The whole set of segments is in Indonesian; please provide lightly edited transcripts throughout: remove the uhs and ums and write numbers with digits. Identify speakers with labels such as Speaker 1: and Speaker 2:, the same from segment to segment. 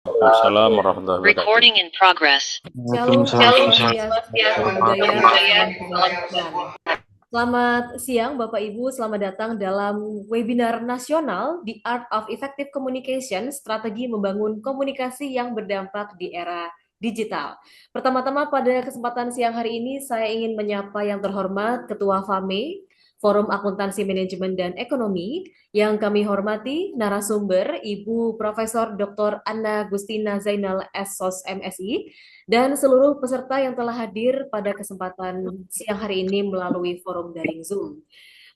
Speaker 1: Waalaikumsalam warahmatullahi wabarakatuh.
Speaker 2: Recording in progress.
Speaker 3: Shalom,
Speaker 4: Waalaikumsalam.
Speaker 3: Swastiastu, Namo Buddhaya, salam kebajikan. Selamat siang Bapak Ibu, selamat datang dalam webinar nasional The Art of Effective Communication, strategi membangun komunikasi yang berdampak di era digital. Pertama-tama pada kesempatan siang hari ini saya ingin menyapa yang terhormat Ketua FAME, Forum Akuntansi Manajemen dan Ekonomi, yang kami hormati narasumber Ibu Profesor Dr. Anna Gustina Zainal SOS MSI, dan seluruh peserta yang telah hadir pada kesempatan siang hari ini melalui forum daring Zoom.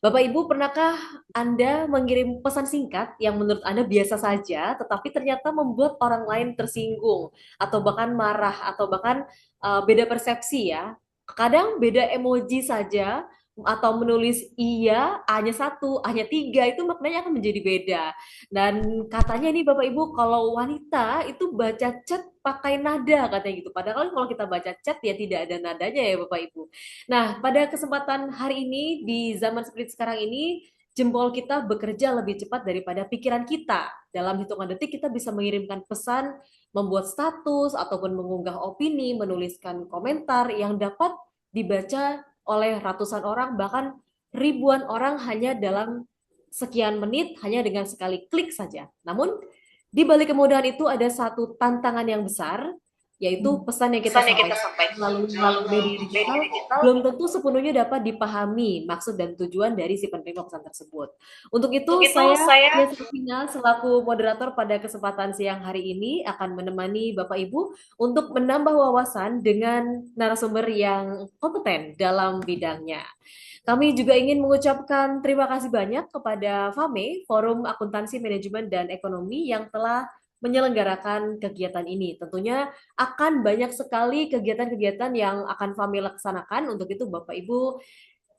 Speaker 3: Bapak Ibu, pernahkah Anda mengirim pesan singkat yang menurut Anda biasa saja, tetapi ternyata membuat orang lain tersinggung, atau bahkan marah, atau bahkan beda persepsi ya? Kadang beda emoji saja, atau menulis iya, hanya satu, hanya tiga, itu maknanya akan menjadi beda. Dan katanya nih Bapak Ibu, kalau wanita itu baca chat pakai nada katanya gitu. Padahal kalau kita baca chat ya tidak ada nadanya ya Bapak Ibu. Nah, pada kesempatan hari ini di zaman seperti sekarang ini, jempol kita bekerja lebih cepat daripada pikiran kita. Dalam hitungan detik kita bisa mengirimkan pesan, membuat status ataupun mengunggah opini, menuliskan komentar yang dapat dibaca oleh ratusan orang bahkan ribuan orang hanya dalam sekian menit hanya dengan sekali klik saja. Namun di balik kemudahan itu ada satu tantangan yang besar, yaitu pesan yang kita sampaikan melalui media digital belum tentu sepenuhnya dapat dipahami maksud dan tujuan dari si penerima pesan tersebut. Untuk itu saya Yasmina selaku moderator pada kesempatan siang hari ini akan menemani Bapak Ibu untuk menambah wawasan dengan narasumber yang kompeten dalam bidangnya. Kami juga ingin mengucapkan terima kasih banyak kepada FAME, Forum Akuntansi Manajemen dan Ekonomi, yang telah menyelenggarakan kegiatan ini. Tentunya akan banyak sekali kegiatan-kegiatan yang akan FAME laksanakan. Untuk itu Bapak Ibu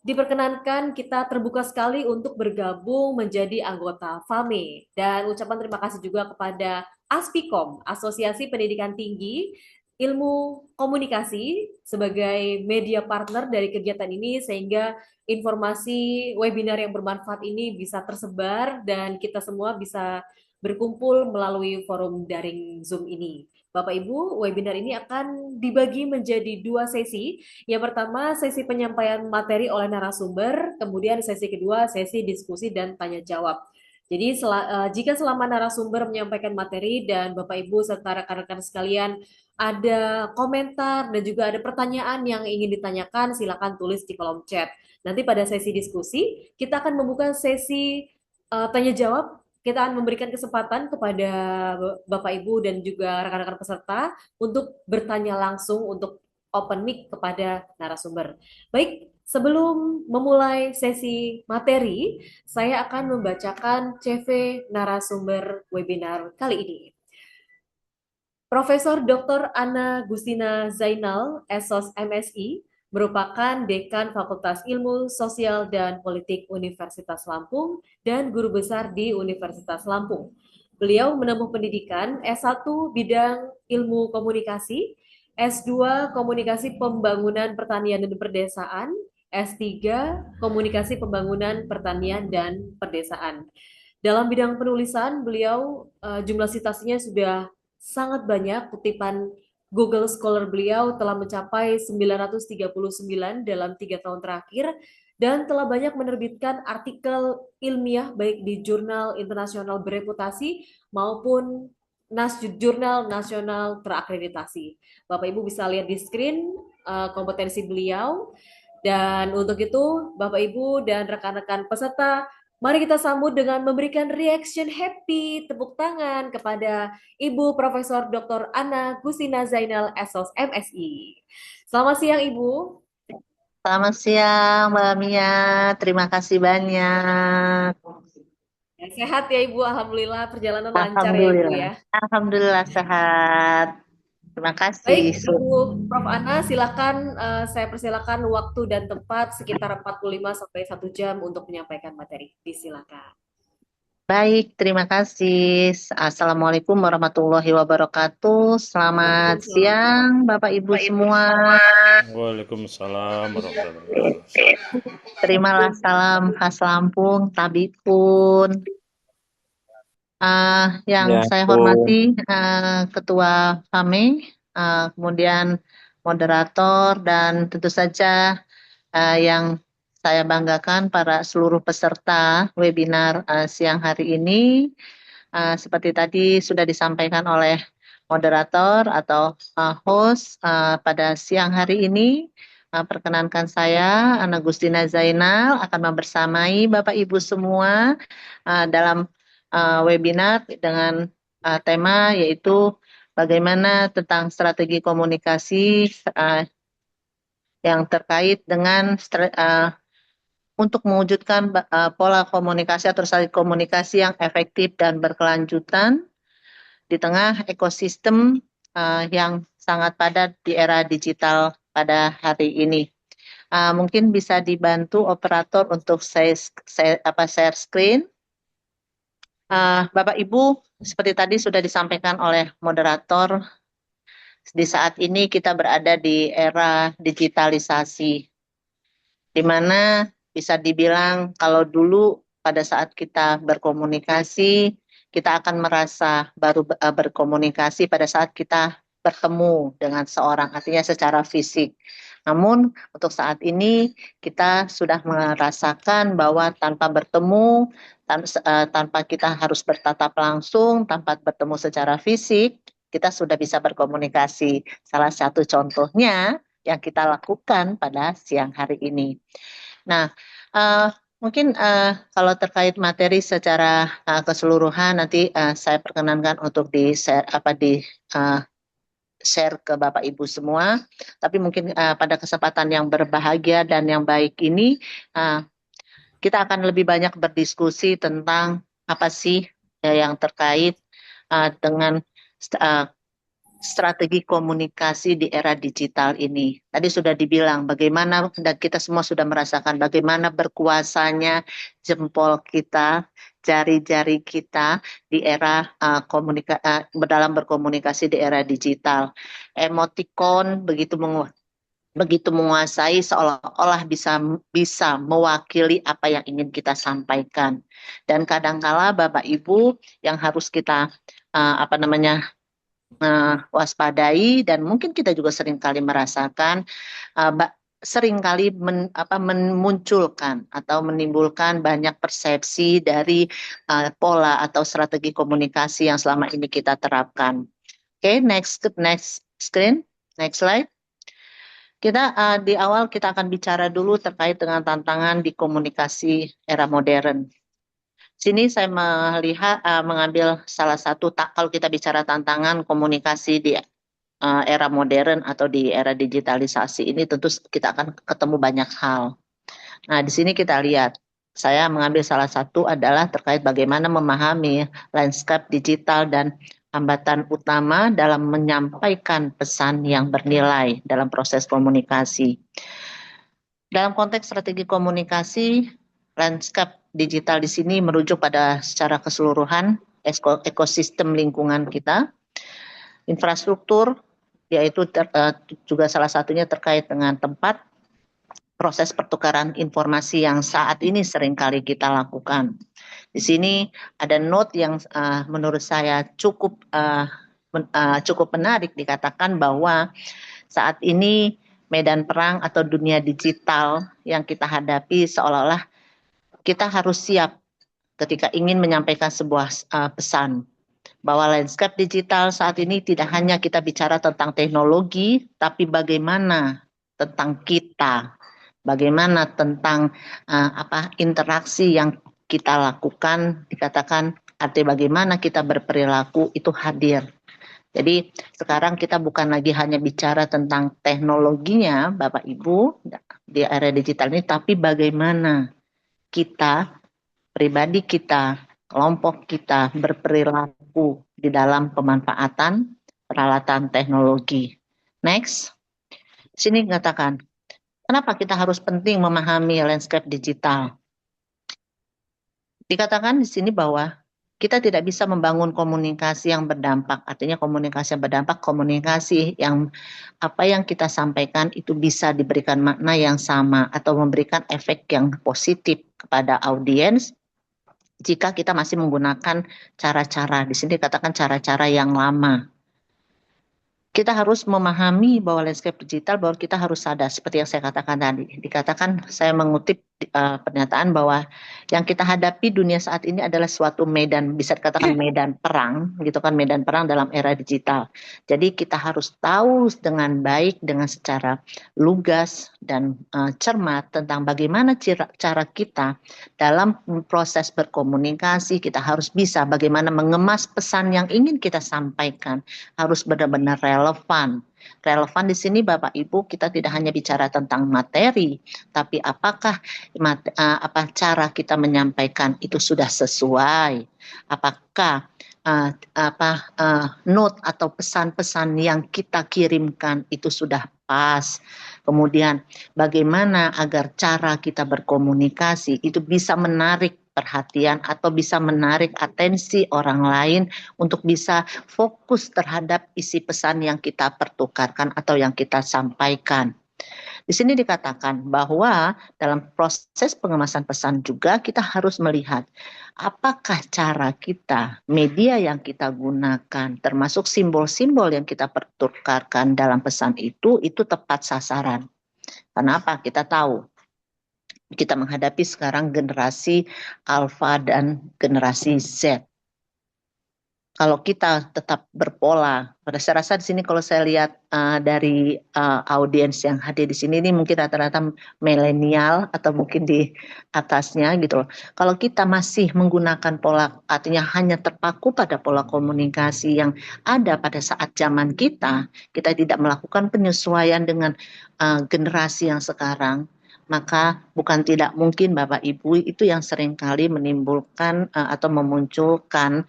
Speaker 3: diperkenankan kita terbuka sekali untuk bergabung menjadi anggota FAME. Dan ucapan terima kasih juga kepada Aspikom, Asosiasi Pendidikan Tinggi Ilmu Komunikasi, sebagai media partner dari kegiatan ini sehingga informasi webinar yang bermanfaat ini bisa tersebar dan kita semua bisa berkumpul melalui forum daring Zoom ini. Bapak Ibu, webinar ini akan dibagi menjadi dua sesi. Yang pertama, sesi penyampaian materi oleh narasumber, kemudian sesi kedua, sesi diskusi dan tanya jawab. Jadi jika selama narasumber menyampaikan materi dan Bapak Ibu serta rekan-rekan sekalian ada komentar dan juga ada pertanyaan yang ingin ditanyakan, silakan tulis di kolom chat. Nanti pada sesi diskusi, kita akan membuka sesi tanya jawab. Kita akan memberikan kesempatan kepada Bapak Ibu dan juga rekan-rekan peserta untuk bertanya langsung, untuk open mic kepada narasumber. Baik, sebelum memulai sesi materi, saya akan membacakan CV narasumber webinar kali ini. Profesor Dr. Anna Gustina Zainal, SOS MSI, merupakan Dekan Fakultas Ilmu Sosial dan Politik Universitas Lampung dan Guru Besar di Universitas Lampung. Beliau menempuh pendidikan S1 bidang Ilmu Komunikasi, S2 Komunikasi Pembangunan Pertanian dan Perdesaan, S3 Komunikasi Pembangunan Pertanian dan Perdesaan. Dalam bidang penulisan, beliau jumlah citasinya sudah sangat banyak. Kutipan Google Scholar beliau telah mencapai 939 dalam 3 tahun terakhir dan telah banyak menerbitkan artikel ilmiah baik di jurnal internasional bereputasi maupun jurnal nasional terakreditasi. Bapak Ibu bisa lihat di screen kompetensi beliau. Dan untuk itu, Bapak Ibu dan rekan-rekan peserta, mari kita sambut dengan memberikan reaction happy, tepuk tangan kepada Ibu Profesor Dr. Anna Gustina Zainal SOS MSI. Selamat siang Ibu.
Speaker 4: Selamat siang, Mbak Mia. Terima kasih banyak.
Speaker 3: Sehat ya Ibu, Alhamdulillah perjalanan lancar ya Ibu
Speaker 4: Alhamdulillah.
Speaker 3: ya.
Speaker 4: Alhamdulillah sehat. Terima kasih.
Speaker 3: Baik, Ibu Prof. Anna, silakan saya persilakan waktu dan tempat sekitar 45 sampai 1 jam untuk menyampaikan materi. Disilakan.
Speaker 4: Baik, terima kasih. Assalamualaikum warahmatullahi wabarakatuh. Selamat
Speaker 3: Waalaikumsalam.
Speaker 4: siang, Bapak Ibu semua.
Speaker 1: Waalaikumsalam warahmatullahi wabarakatuh.
Speaker 4: Terimalah salam khas Lampung, Tabikun. Yang
Speaker 1: Ya,
Speaker 4: saya
Speaker 1: Bu.
Speaker 4: hormati Ketua FAME, kemudian moderator, dan tentu saja yang saya banggakan para seluruh peserta webinar siang hari ini. Seperti tadi sudah disampaikan oleh moderator atau host pada siang hari ini, perkenankan saya, Ana Gustina Zainal, akan membersamai Bapak Ibu semua dalam webinar dengan tema yaitu bagaimana tentang strategi komunikasi yang terkait dengan untuk mewujudkan pola komunikasi atau strategi komunikasi yang efektif dan berkelanjutan di tengah ekosistem yang sangat padat di era digital pada hari ini. Mungkin bisa dibantu operator untuk share screen. Bapak Ibu, seperti tadi sudah disampaikan oleh moderator, di saat ini kita berada di era digitalisasi, di mana bisa dibilang kalau dulu pada saat kita berkomunikasi, kita akan merasa baru berkomunikasi pada saat kita bertemu dengan seorang, artinya secara fisik. Namun untuk saat ini kita sudah merasakan bahwa tanpa bertemu, tanpa kita harus bertatap langsung, tanpa bertemu secara fisik, kita sudah bisa berkomunikasi. Salah satu contohnya yang kita lakukan pada siang hari ini. Nah, mungkin kalau terkait materi secara keseluruhan nanti saya perkenankan untuk share ke Bapak Ibu semua. Tapi mungkin pada kesempatan yang berbahagia dan yang baik ini kita akan lebih banyak berdiskusi tentang apa sih yang terkait dengan strategi komunikasi di era digital ini. Tadi sudah dibilang bagaimana, dan kita semua sudah merasakan bagaimana berkuasanya jempol kita, jari-jari kita di era dalam berkomunikasi di era digital. Emoticon begitu menguasai, seolah-olah bisa mewakili apa yang ingin kita sampaikan. Dan kadangkala Bapak Ibu yang harus kita waspadai, dan mungkin kita juga seringkali merasakan seringkali memunculkan atau menimbulkan banyak persepsi dari pola atau strategi komunikasi yang selama ini kita terapkan. Oke, next screen, next slide. Kita di awal kita akan bicara dulu terkait dengan tantangan di komunikasi era modern. Sini saya mengambil salah satu, kalau kita bicara tantangan komunikasi di era modern atau di era digitalisasi ini, tentu kita akan ketemu banyak hal. Nah, di sini kita lihat, saya mengambil salah satu adalah terkait bagaimana memahami landscape digital dan hambatan utama dalam menyampaikan pesan yang bernilai dalam proses komunikasi. Dalam konteks strategi komunikasi, landscape digital di sini merujuk pada secara keseluruhan ekosistem lingkungan kita, infrastruktur, yaitu juga salah satunya terkait dengan tempat proses pertukaran informasi yang saat ini seringkali kita lakukan. Di sini ada note yang menurut saya cukup menarik, dikatakan bahwa saat ini medan perang atau dunia digital yang kita hadapi, seolah-olah kita harus siap ketika ingin menyampaikan sebuah pesan. Bahwa landscape digital saat ini tidak hanya kita bicara tentang teknologi, tapi bagaimana tentang kita, bagaimana tentang interaksi yang kita lakukan, dikatakan artinya bagaimana kita berperilaku itu hadir. Jadi sekarang kita bukan lagi hanya bicara tentang teknologinya, Bapak Ibu, di era digital ini, tapi bagaimana kita, pribadi kita, kelompok kita berperilaku di dalam pemanfaatan peralatan teknologi. Next, sini katakan, kenapa kita harus penting memahami landscape digital? Dikatakan di sini bahwa kita tidak bisa membangun komunikasi yang berdampak, artinya komunikasi yang berdampak, komunikasi yang apa yang kita sampaikan itu bisa diberikan makna yang sama atau memberikan efek yang positif kepada audiens, jika kita masih menggunakan cara-cara, di sini dikatakan cara-cara yang lama. Kita harus memahami bahwa landscape digital, bahwa kita harus sadar seperti yang saya katakan tadi. Dikatakan, saya mengutip pernyataan bahwa yang kita hadapi dunia saat ini adalah suatu medan, bisa dikatakan medan perang, gitu kan, medan perang dalam era digital. Jadi kita harus tahu dengan baik, dengan secara lugas dan cermat tentang bagaimana cara kita dalam proses berkomunikasi. Kita harus bisa bagaimana mengemas pesan yang ingin kita sampaikan, harus benar-benar relevan. Relevan di sini Bapak Ibu, kita tidak hanya bicara tentang materi, tapi apakah cara kita menyampaikan itu sudah sesuai? Apakah note atau pesan-pesan yang kita kirimkan itu sudah pas? Kemudian bagaimana agar cara kita berkomunikasi itu bisa menarik perhatian atau bisa menarik atensi orang lain untuk bisa fokus terhadap isi pesan yang kita pertukarkan atau yang kita sampaikan. Di sini dikatakan bahwa dalam proses pengemasan pesan juga kita harus melihat apakah cara kita, media yang kita gunakan, termasuk simbol-simbol yang kita pertukarkan dalam pesan itu tepat sasaran. Kenapa? Kita tahu kita menghadapi sekarang generasi Alpha dan generasi Z. Kalau kita tetap berpola, saya rasa di sini kalau saya lihat dari audiens yang hadir di sini ini mungkin rata-rata milenial atau mungkin di atasnya gitu loh. Kalau kita masih menggunakan pola, artinya hanya terpaku pada pola komunikasi yang ada pada saat zaman kita tidak melakukan penyesuaian dengan generasi yang sekarang, maka bukan tidak mungkin Bapak Ibu itu yang seringkali menimbulkan atau memunculkan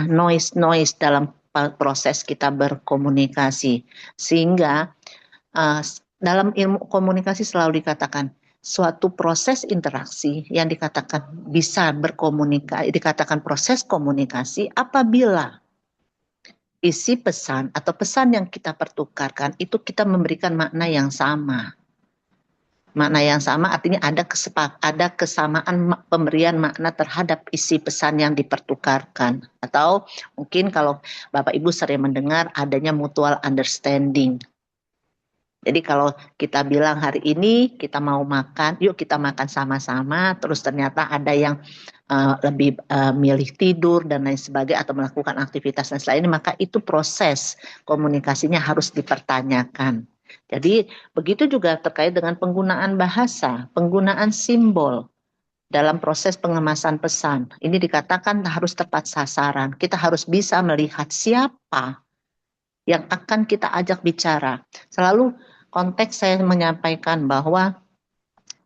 Speaker 4: noise dalam proses kita berkomunikasi. Sehingga dalam ilmu komunikasi selalu dikatakan suatu proses interaksi yang dikatakan bisa berkomunikasi, dikatakan proses komunikasi apabila isi pesan atau pesan yang kita pertukarkan itu kita memberikan makna yang sama. Makna yang sama artinya ada kesamaan pemberian makna terhadap isi pesan yang dipertukarkan. Atau mungkin kalau Bapak Ibu sering mendengar adanya mutual understanding. Jadi kalau kita bilang hari ini kita mau makan, yuk kita makan sama-sama, terus ternyata ada yang lebih milih tidur dan lain sebagainya atau melakukan aktivitas dan lain-lain, maka itu proses komunikasinya harus dipertanyakan. Jadi begitu juga terkait dengan penggunaan bahasa, penggunaan simbol dalam proses pengemasan pesan. Ini dikatakan harus tepat sasaran. Kita harus bisa melihat siapa yang akan kita ajak bicara. Selalu konteks saya menyampaikan bahwa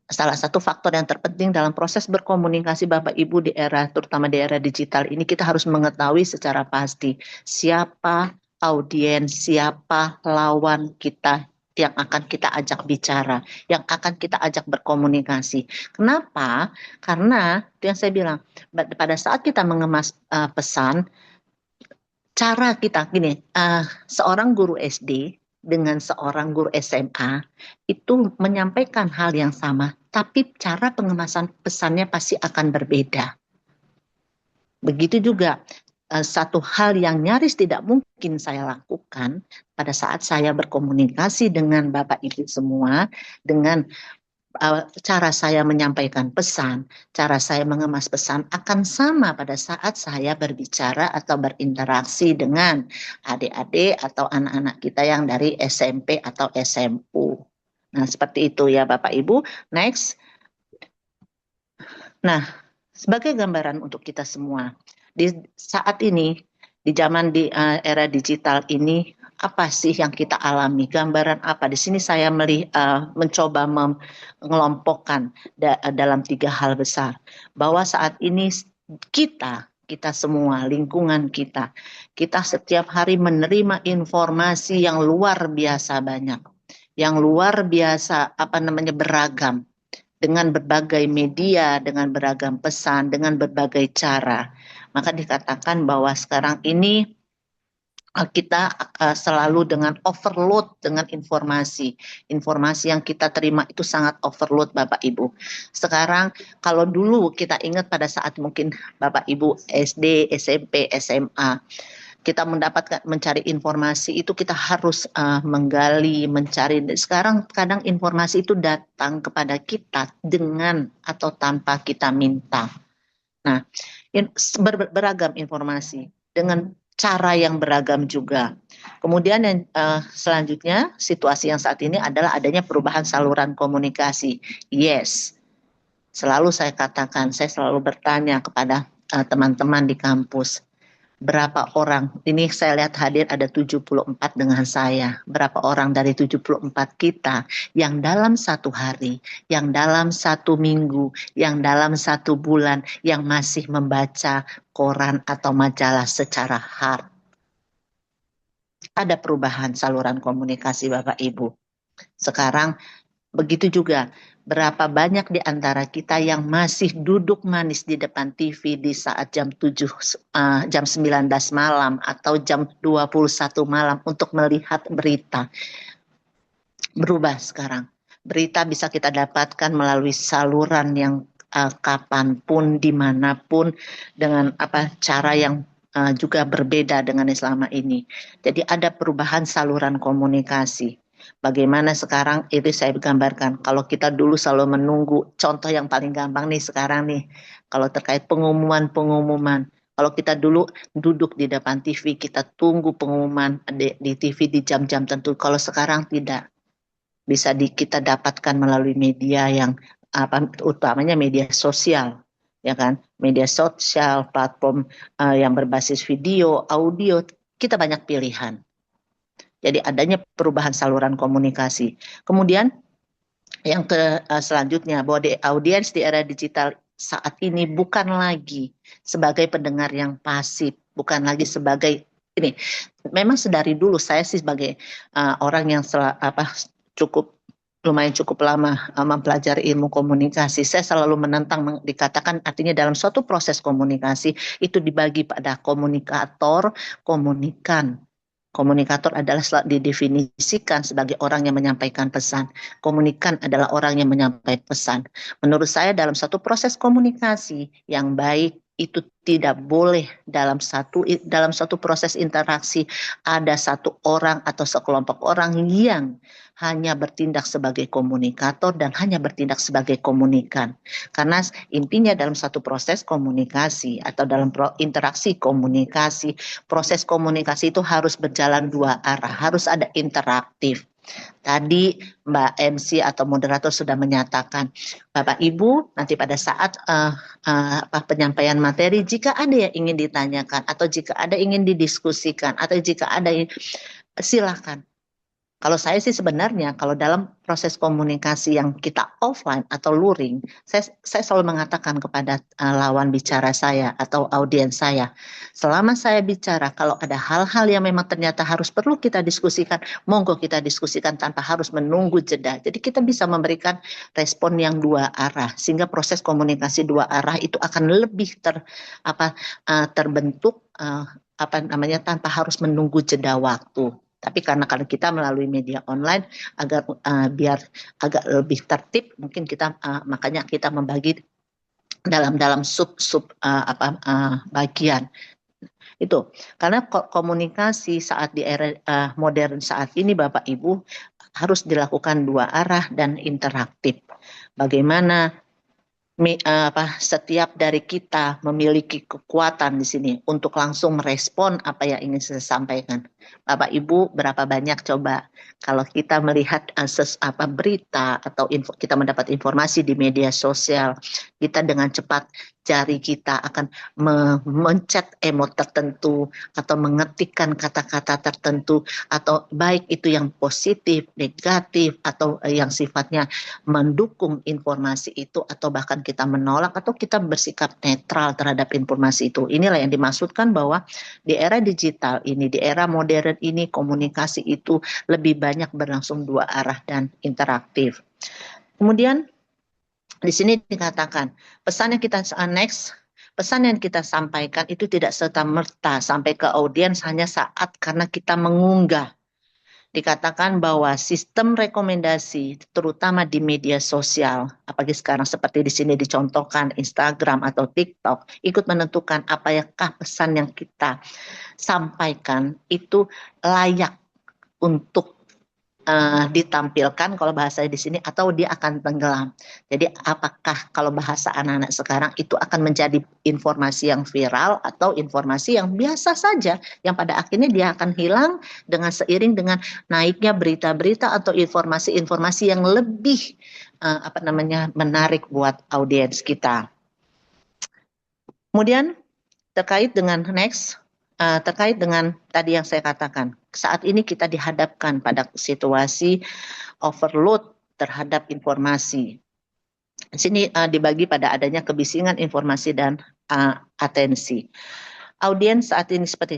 Speaker 4: salah satu faktor yang terpenting dalam proses berkomunikasi Bapak Ibu di era, terutama di era digital ini, kita harus mengetahui secara pasti siapa audiens, siapa lawan kita yang akan kita ajak bicara, yang akan kita ajak berkomunikasi. Kenapa? Karena itu yang saya bilang, pada saat kita mengemas pesan, cara kita gini, seorang guru SD dengan seorang guru SMA itu menyampaikan hal yang sama, tapi cara pengemasan pesannya pasti akan berbeda. Begitu juga satu hal yang nyaris tidak mungkin saya lakukan pada saat saya berkomunikasi dengan Bapak Ibu semua, dengan cara saya menyampaikan pesan, cara saya mengemas pesan akan sama pada saat saya berbicara atau berinteraksi dengan adik-adik atau anak-anak kita yang dari SMP atau SMU. Nah, seperti itu ya Bapak Ibu. Next. Nah, sebagai gambaran untuk kita semua, di saat ini, di zaman di era digital ini, apa sih yang kita alami? Gambaran apa? Di sini saya mencoba mengelompokkan dalam 3 hal besar. Bahwa saat ini kita semua, lingkungan kita setiap hari menerima informasi yang luar biasa banyak, yang luar biasa beragam, dengan berbagai media, dengan beragam pesan, dengan berbagai cara. Maka dikatakan bahwa sekarang ini kita selalu dengan overload dengan informasi. Informasi yang kita terima itu sangat overload Bapak Ibu. Sekarang kalau dulu kita ingat pada saat mungkin Bapak Ibu SD, SMP, SMA, kita mencari informasi itu kita harus menggali, mencari. Sekarang kadang informasi itu datang kepada kita dengan atau tanpa kita minta. Nah, beragam informasi dengan cara yang beragam juga. Kemudian yang selanjutnya situasi yang saat ini adalah adanya perubahan saluran komunikasi. Yes, selalu saya katakan, saya selalu bertanya kepada teman-teman di kampus, berapa orang, ini saya lihat hadir ada 74 dengan saya, berapa orang dari 74 kita yang dalam satu hari, yang dalam satu minggu, yang dalam satu bulan, yang masih membaca koran atau majalah secara hard. Ada perubahan saluran komunikasi Bapak Ibu. Sekarang begitu juga, berapa banyak di antara kita yang masih duduk manis di depan TV di saat jam 19 malam atau jam 21 malam untuk melihat berita. Berubah sekarang. Berita bisa kita dapatkan melalui saluran yang kapanpun, dimanapun, dengan cara yang juga berbeda dengan yang selama ini. Jadi ada perubahan saluran komunikasi. Bagaimana sekarang itu saya gambarkan. Kalau kita dulu selalu menunggu, contoh yang paling gampang nih sekarang nih, kalau terkait pengumuman. Kalau kita dulu duduk di depan TV, kita tunggu pengumuman di TV di jam-jam tertentu. Kalau sekarang tidak, bisa kita dapatkan melalui media yang utamanya media sosial, ya kan? Media sosial, platform yang berbasis video, audio, kita banyak pilihan. Jadi adanya perubahan saluran komunikasi. Kemudian yang selanjutnya bahwa audiens di era digital saat ini bukan lagi sebagai pendengar yang pasif, bukan lagi sebagai ini. Memang sedari dulu saya sih sebagai orang yang lumayan cukup lama mempelajari ilmu komunikasi. Saya selalu menentang, dikatakan artinya dalam suatu proses komunikasi itu dibagi pada komunikator, komunikan. Komunikator adalah didefinisikan sebagai orang yang menyampaikan pesan. Komunikan adalah orang yang menyampaikan pesan. Menurut saya dalam satu proses komunikasi yang baik itu tidak boleh dalam satu proses interaksi ada satu orang atau sekelompok orang yang hanya bertindak sebagai komunikator dan hanya bertindak sebagai komunikan. Karena intinya dalam satu proses komunikasi atau dalam interaksi komunikasi, proses komunikasi itu harus berjalan dua arah, harus ada interaktif. Tadi Mbak MC atau moderator sudah menyatakan, Bapak Ibu nanti pada saat penyampaian materi, jika ada yang ingin ditanyakan atau jika ada ingin didiskusikan atau jika ada silakan. Kalau saya sih sebenarnya kalau dalam proses komunikasi yang kita offline atau luring, saya selalu mengatakan kepada lawan bicara saya atau audiens saya, selama saya bicara kalau ada hal-hal yang memang ternyata perlu kita diskusikan, monggo kita diskusikan tanpa harus menunggu jeda. Jadi kita bisa memberikan respon yang dua arah sehingga proses komunikasi dua arah itu akan lebih terbentuk tanpa harus menunggu jeda waktu. Tapi karena kita melalui media online agar biar agak lebih tertib, mungkin kita makanya kita membagi dalam sub bagian itu. Karena komunikasi saat di era modern saat ini Bapak Ibu harus dilakukan dua arah dan interaktif. Bagaimana setiap dari kita memiliki kekuatan di sini untuk langsung merespon apa yang ingin saya sampaikan. Bapak Ibu, berapa banyak coba kalau kita melihat berita atau kita mendapat informasi di media sosial, kita dengan cepat jari kita akan mencet emot tertentu atau mengetikkan kata-kata tertentu, atau baik itu yang positif, negatif, atau yang sifatnya mendukung informasi itu, atau bahkan kita menolak atau kita bersikap netral terhadap informasi itu. Inilah yang dimaksudkan bahwa di era digital ini, di era modern ini, komunikasi itu lebih banyak berlangsung dua arah dan interaktif. Kemudian di sini dikatakan pesan yang kita next, pesan yang kita sampaikan itu tidak serta-merta sampai ke audiens hanya saat karena kita mengunggah. Dikatakan bahwa sistem rekomendasi, terutama di media sosial, apalagi sekarang seperti di sini dicontohkan Instagram atau TikTok, ikut menentukan apakah pesan yang kita sampaikan itu layak untuk ditampilkan kalau bahasa di sini atau dia akan tenggelam. Jadi apakah kalau bahasa anak-anak sekarang itu akan menjadi informasi yang viral atau informasi yang biasa saja yang pada akhirnya dia akan hilang dengan seiring dengan naiknya berita-berita atau informasi-informasi yang lebih menarik buat audiens kita. Kemudian terkait dengan terkait dengan tadi yang saya katakan, saat ini kita dihadapkan pada situasi overload terhadap informasi. Di sini dibagi pada adanya kebisingan informasi dan atensi. Audiens saat ini seperti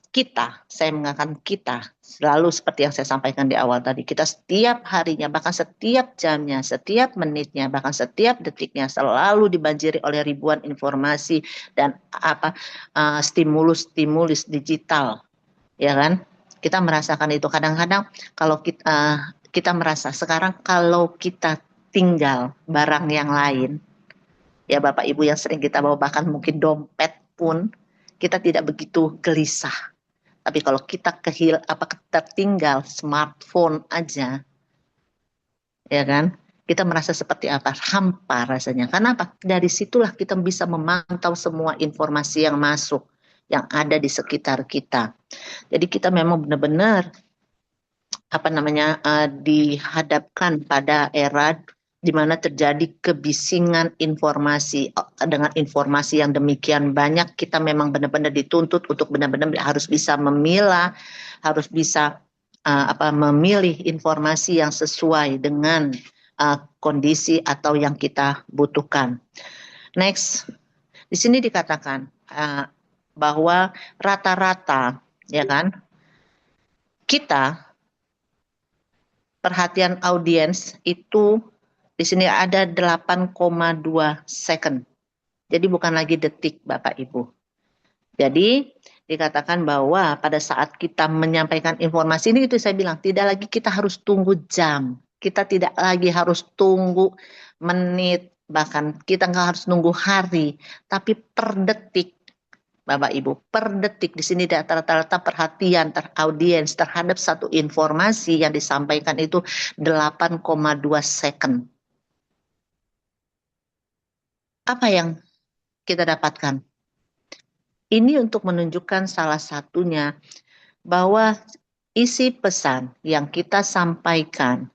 Speaker 4: kita, saya mengatakan kita, selalu seperti yang saya sampaikan di awal tadi, kita setiap harinya, bahkan setiap jamnya, setiap menitnya, bahkan setiap detiknya selalu dibanjiri oleh ribuan informasi dan stimulus digital, ya kan? Kita merasakan itu kadang-kadang kalau kita merasa sekarang kalau kita tinggal barang yang lain, ya Bapak Ibu yang sering kita bawa bahkan mungkin dompet pun kita tidak begitu gelisah. Tapi kalau kita tertinggal smartphone aja, ya kan? Kita merasa seperti apa? Hampa rasanya. Karena apa? Dari situlah kita bisa memantau semua informasi yang masuk, yang ada di sekitar kita. Jadi kita memang benar-benar dihadapkan pada era di mana terjadi kebisingan informasi. Dengan informasi yang demikian banyak, kita memang benar-benar dituntut untuk benar-benar harus bisa memilah, harus bisa memilih informasi yang sesuai dengan kondisi atau yang kita butuhkan. Next, di sini dikatakan bahwa rata-rata, ya kan, kita perhatian audiens itu di sini ada 8,2 second. Jadi bukan lagi detik Bapak Ibu. Jadi dikatakan bahwa pada saat kita menyampaikan informasi ini, itu saya bilang tidak lagi kita harus tunggu jam. Kita tidak lagi harus tunggu menit, bahkan kita nggak harus nunggu hari, tapi per detik. Bapak Ibu, per detik di sini rata-rata perhatian audiens terhadap satu informasi yang disampaikan itu 8,2 second. Apa yang kita dapatkan? Ini untuk menunjukkan salah satunya bahwa isi pesan yang kita sampaikan,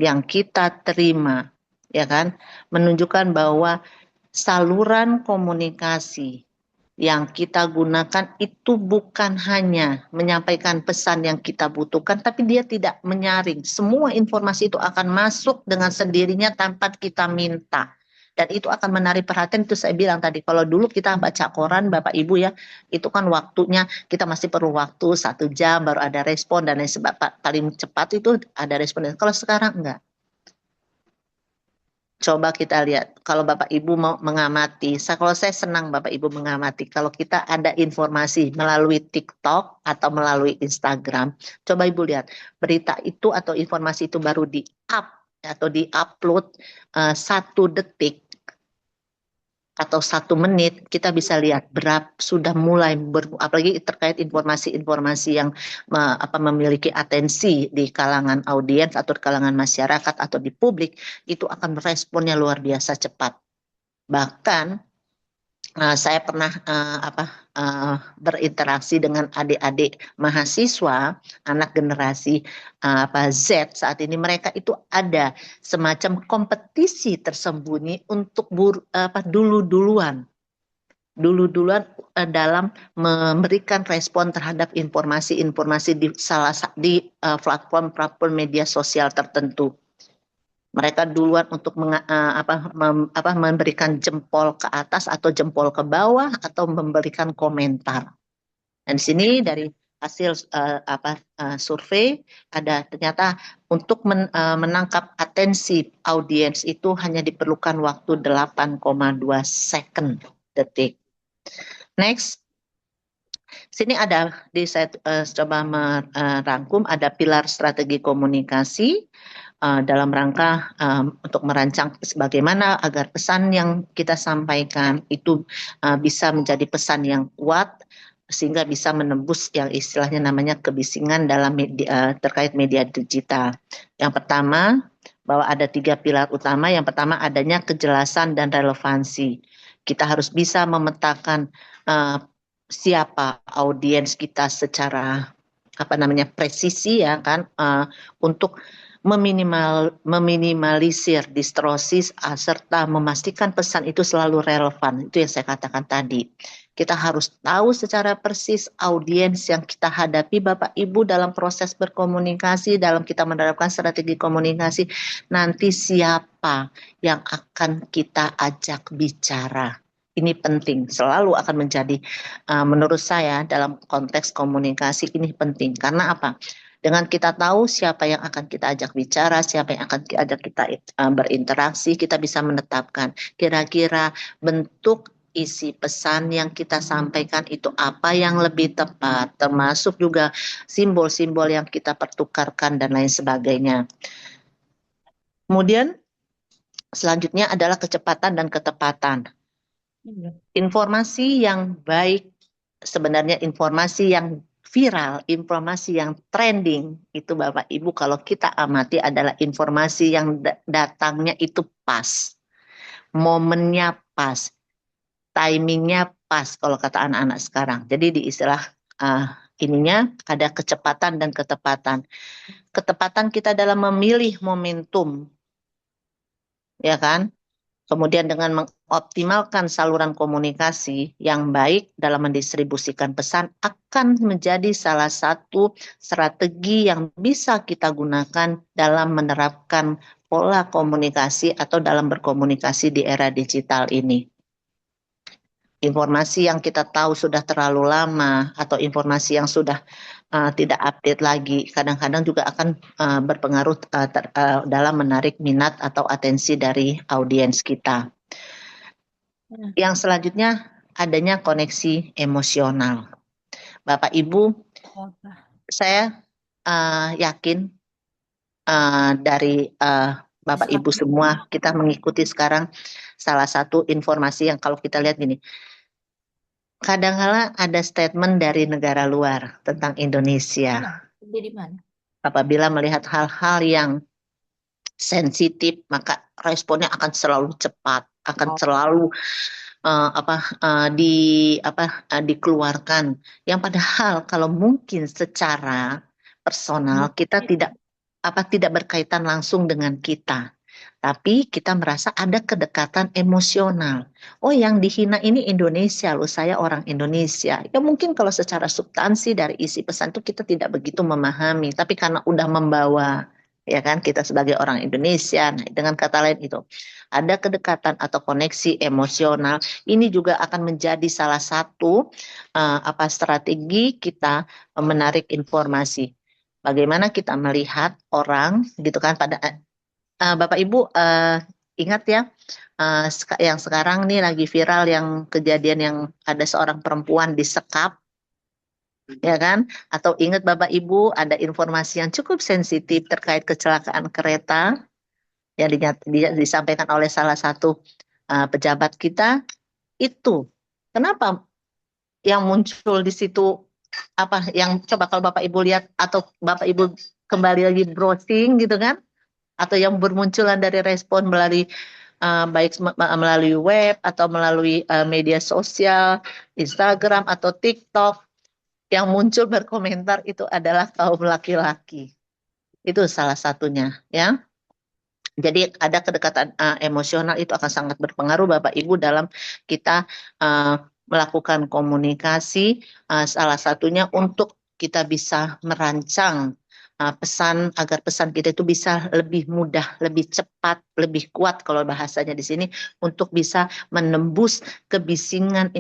Speaker 4: yang kita terima, ya kan, menunjukkan bahwa saluran komunikasi yang kita gunakan itu bukan hanya menyampaikan pesan yang kita butuhkan, tapi dia tidak menyaring. Semua informasi itu akan masuk dengan sendirinya tanpa kita minta. Dan itu akan menarik perhatian, itu saya bilang tadi, kalau dulu kita baca koran Bapak Ibu ya, itu kan waktunya, kita masih perlu waktu 1 jam baru ada respon dan lain sebagainya, paling cepat itu ada respon. Kalau sekarang enggak. Coba kita lihat, kalau Bapak Ibu mau mengamati, kalau saya senang Bapak Ibu mengamati, kalau kita ada informasi melalui TikTok atau melalui Instagram, coba Ibu lihat, berita itu atau informasi itu baru di-up atau di-upload 1 detik atau 1 menit, kita bisa lihat berapa sudah mulai, apalagi terkait informasi-informasi yang memiliki atensi di kalangan audiens atau di kalangan masyarakat atau di publik, itu akan responnya luar biasa cepat. Bahkan saya pernah berinteraksi dengan adik-adik mahasiswa, anak generasi Z saat ini, mereka itu ada semacam kompetisi tersembunyi untuk dulu-duluan dalam memberikan respon terhadap informasi-informasi di platform media sosial tertentu. Mereka duluan untuk memberikan jempol ke atas atau jempol ke bawah atau memberikan komentar. Dan di sini dari hasil survei ada ternyata untuk menangkap atensi audiens itu hanya diperlukan waktu 8,2 second. detik. Next. Sini ada, saya coba merangkum, ada pilar strategi komunikasi dalam rangka untuk merancang bagaimana agar pesan yang kita sampaikan itu bisa menjadi pesan yang kuat, sehingga bisa menembus yang istilahnya namanya kebisingan dalam terkait media digital. Yang pertama, bahwa ada 3 pilar utama. Yang pertama adanya kejelasan dan relevansi. Kita harus bisa memetakan siapa audiens kita secara presisi ya kan, untuk meminimalisir distorsi serta memastikan pesan itu selalu relevan. Itu yang saya katakan tadi. Kita harus tahu secara persis audiens yang kita hadapi Bapak Ibu dalam proses berkomunikasi, dalam kita menerapkan strategi komunikasi, nanti siapa yang akan kita ajak bicara. Ini penting, selalu akan menjadi, menurut saya dalam konteks komunikasi ini penting. Karena apa? Dengan kita tahu siapa yang akan kita ajak bicara, siapa yang akan ajak kita berinteraksi, kita bisa menetapkan kira-kira bentuk isi pesan yang kita sampaikan itu apa yang lebih tepat, termasuk juga simbol-simbol yang kita pertukarkan dan lain sebagainya. Kemudian selanjutnya adalah kecepatan dan ketepatan. Informasi yang baik, sebenarnya informasi yang viral, informasi yang trending, itu Bapak Ibu kalau kita amati adalah informasi yang datangnya itu pas, momennya pas, timingnya pas kalau kata anak-anak sekarang. Jadi di istilah ininya ada kecepatan dan ketepatan. Ketepatan kita dalam memilih momentum, ya kan? Kemudian dengan mengoptimalkan saluran komunikasi yang baik dalam mendistribusikan pesan akan menjadi salah satu strategi yang bisa kita gunakan dalam menerapkan pola komunikasi atau dalam berkomunikasi di era digital ini. Informasi yang kita tahu sudah terlalu lama atau informasi yang sudah tidak update lagi, kadang-kadang juga akan berpengaruh dalam menarik minat atau atensi dari audiens kita. Yang selanjutnya adanya koneksi emosional. Bapak Ibu, saya yakin dari Bapak Ibu semua kita mengikuti sekarang salah satu informasi yang kalau kita lihat gini, kadang-kala ada statement dari negara luar tentang Indonesia.
Speaker 2: Jadi mana?
Speaker 4: Apabila melihat hal-hal yang sensitif, maka responnya akan selalu cepat, akan selalu dikeluarkan. Yang padahal kalau mungkin secara personal kita tidak berkaitan langsung dengan kita, tapi kita merasa ada kedekatan emosional. Oh, yang dihina ini Indonesia loh, saya orang Indonesia. Ya mungkin kalau secara substansi dari isi pesan itu kita tidak begitu memahami, tapi karena udah membawa, ya kan, kita sebagai orang Indonesia, nah, dengan kata lain itu ada kedekatan atau koneksi emosional. Ini juga akan menjadi salah satu strategi kita menarik informasi. Bagaimana kita melihat orang, gitu kan, pada Bapak Ibu ingat ya, yang sekarang nih lagi viral yang kejadian yang ada seorang perempuan disekap, ya kan? Atau ingat Bapak Ibu ada informasi yang cukup sensitif terkait kecelakaan kereta yang disampaikan oleh salah satu pejabat kita itu. Kenapa yang muncul di situ yang coba kalau Bapak Ibu lihat atau Bapak Ibu kembali lagi browsing gitu kan? Atau yang bermunculan dari respon melalui baik melalui web atau melalui media sosial, Instagram atau TikTok, yang muncul berkomentar itu adalah kaum laki-laki. Itu salah satunya, ya. Jadi ada kedekatan emosional itu akan sangat berpengaruh Bapak Ibu dalam kita melakukan komunikasi, salah satunya untuk kita bisa merancang pesan agar pesan kita itu bisa lebih mudah, lebih cepat, lebih kuat kalau bahasanya di sini untuk bisa menembus kebisingan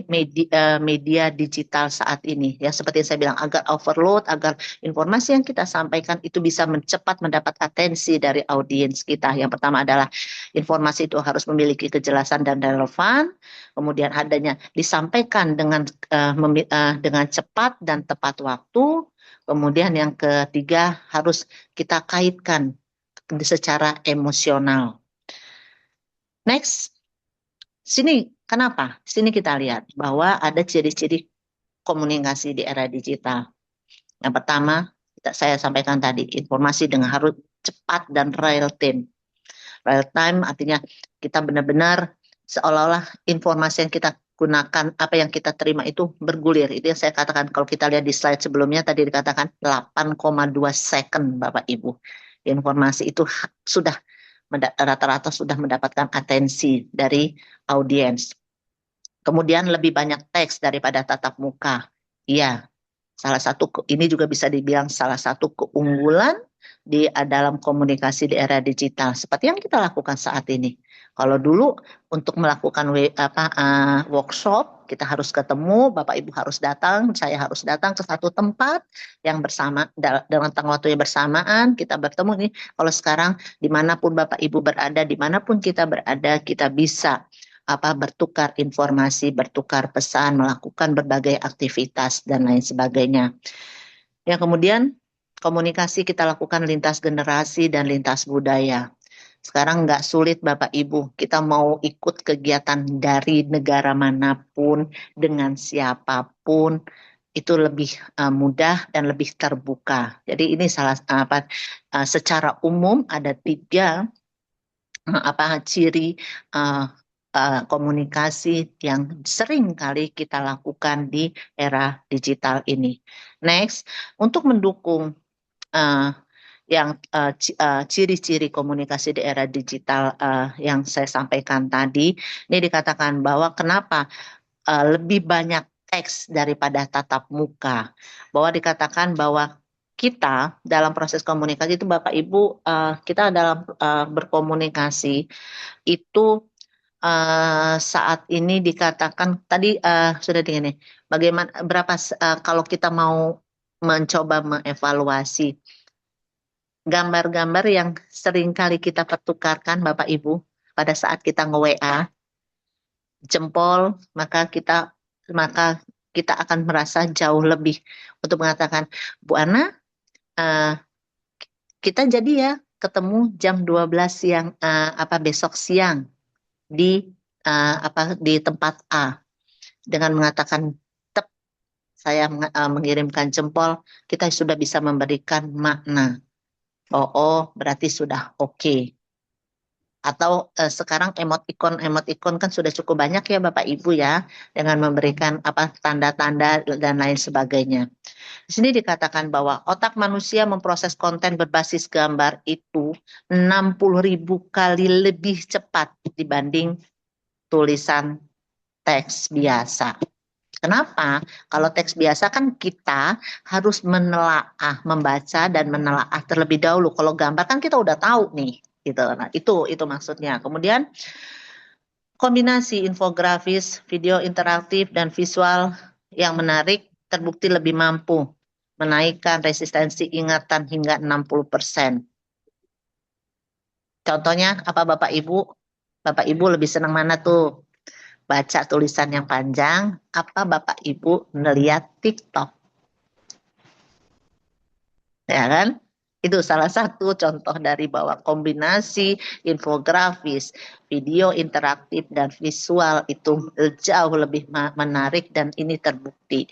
Speaker 4: media digital saat ini. Ya, seperti yang saya bilang, agar overload, agar informasi yang kita sampaikan itu bisa cepat mendapat atensi dari audiens kita. Yang pertama adalah informasi itu harus memiliki kejelasan dan relevan, kemudian adanya disampaikan dengan cepat dan tepat waktu. Kemudian yang ketiga harus kita kaitkan secara emosional. Next, sini kenapa? Sini kita lihat bahwa ada ciri-ciri komunikasi di era digital. Yang pertama, saya sampaikan tadi, informasi dengan harus cepat dan real time. Real time artinya kita benar-benar seolah-olah informasi yang kita gunakan, apa yang kita terima itu bergulir. Itu yang saya katakan, kalau kita lihat di slide sebelumnya tadi dikatakan 8,2 second Bapak Ibu. Informasi itu sudah rata-rata sudah mendapatkan atensi dari audiens. Kemudian lebih banyak teks daripada tatap muka. Iya, ini juga bisa dibilang salah satu keunggulan dalam komunikasi di era digital seperti yang kita lakukan saat ini. Kalau dulu untuk melakukan workshop kita harus ketemu, Bapak Ibu harus datang, saya harus datang ke satu tempat yang dengan tanggal waktu yang bersamaan kita bertemu nih. Kalau sekarang dimanapun Bapak Ibu berada, dimanapun kita berada, kita bisa bertukar informasi, bertukar pesan, melakukan berbagai aktivitas dan lain sebagainya. Yang kemudian komunikasi kita lakukan lintas generasi dan lintas budaya. Sekarang nggak sulit Bapak Ibu, kita mau ikut kegiatan dari negara manapun, dengan siapapun, itu lebih mudah dan lebih terbuka. Jadi ini secara umum ada 3 ciri komunikasi yang sering kali kita lakukan di era digital ini. Next, untuk mendukung ciri-ciri komunikasi di era digital yang saya sampaikan tadi, ini dikatakan bahwa kenapa lebih banyak teks daripada tatap muka, bahwa dikatakan bahwa kita dalam proses komunikasi itu Bapak Ibu, kita dalam berkomunikasi itu saat ini dikatakan tadi sudah begini, bagaimana kalau kita mau mencoba mengevaluasi gambar-gambar yang sering kali kita pertukarkan Bapak Ibu pada saat kita nge-WA jempol, maka kita akan merasa jauh lebih untuk mengatakan, Bu Ana, kita jadi ya ketemu jam 12 siang besok siang di tempat A, dengan mengatakan saya mengirimkan jempol, kita sudah bisa memberikan makna. Oh, berarti sudah oke. Atau sekarang emoticon kan sudah cukup banyak ya Bapak Ibu ya, dengan memberikan tanda-tanda dan lain sebagainya. Di sini dikatakan bahwa otak manusia memproses konten berbasis gambar itu 60.000 kali lebih cepat dibanding tulisan teks biasa. Kenapa? Kalau teks biasa kan kita harus membaca dan menelaah terlebih dahulu. Kalau gambar kan kita udah tahu nih, gitu. Nah, itu maksudnya. Kemudian kombinasi infografis, video interaktif dan visual yang menarik terbukti lebih mampu menaikkan resistensi ingatan hingga 60%. Contohnya apa Bapak Ibu? Bapak Ibu lebih senang mana tuh? Baca tulisan yang panjang, apa Bapak Ibu melihat TikTok? Ya kan? Itu salah satu contoh dari bahwa kombinasi infografis, video interaktif, dan visual itu jauh lebih menarik dan ini terbukti.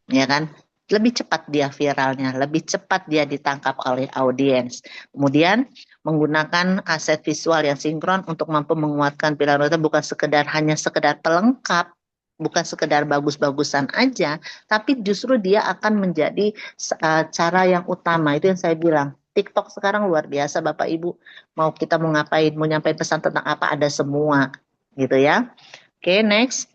Speaker 4: Ya kan? Lebih cepat dia viralnya, lebih cepat dia ditangkap oleh audiens. Kemudian menggunakan aset visual yang sinkron untuk mampu menguatkan pilar bukan hanya sekedar pelengkap, bukan sekedar bagus-bagusan aja, tapi justru dia akan menjadi cara yang utama. Itu yang saya bilang. TikTok sekarang luar biasa Bapak Ibu. Kita mau ngapain, mau nyampein pesan tentang apa, ada semua. Gitu ya. Oke, next.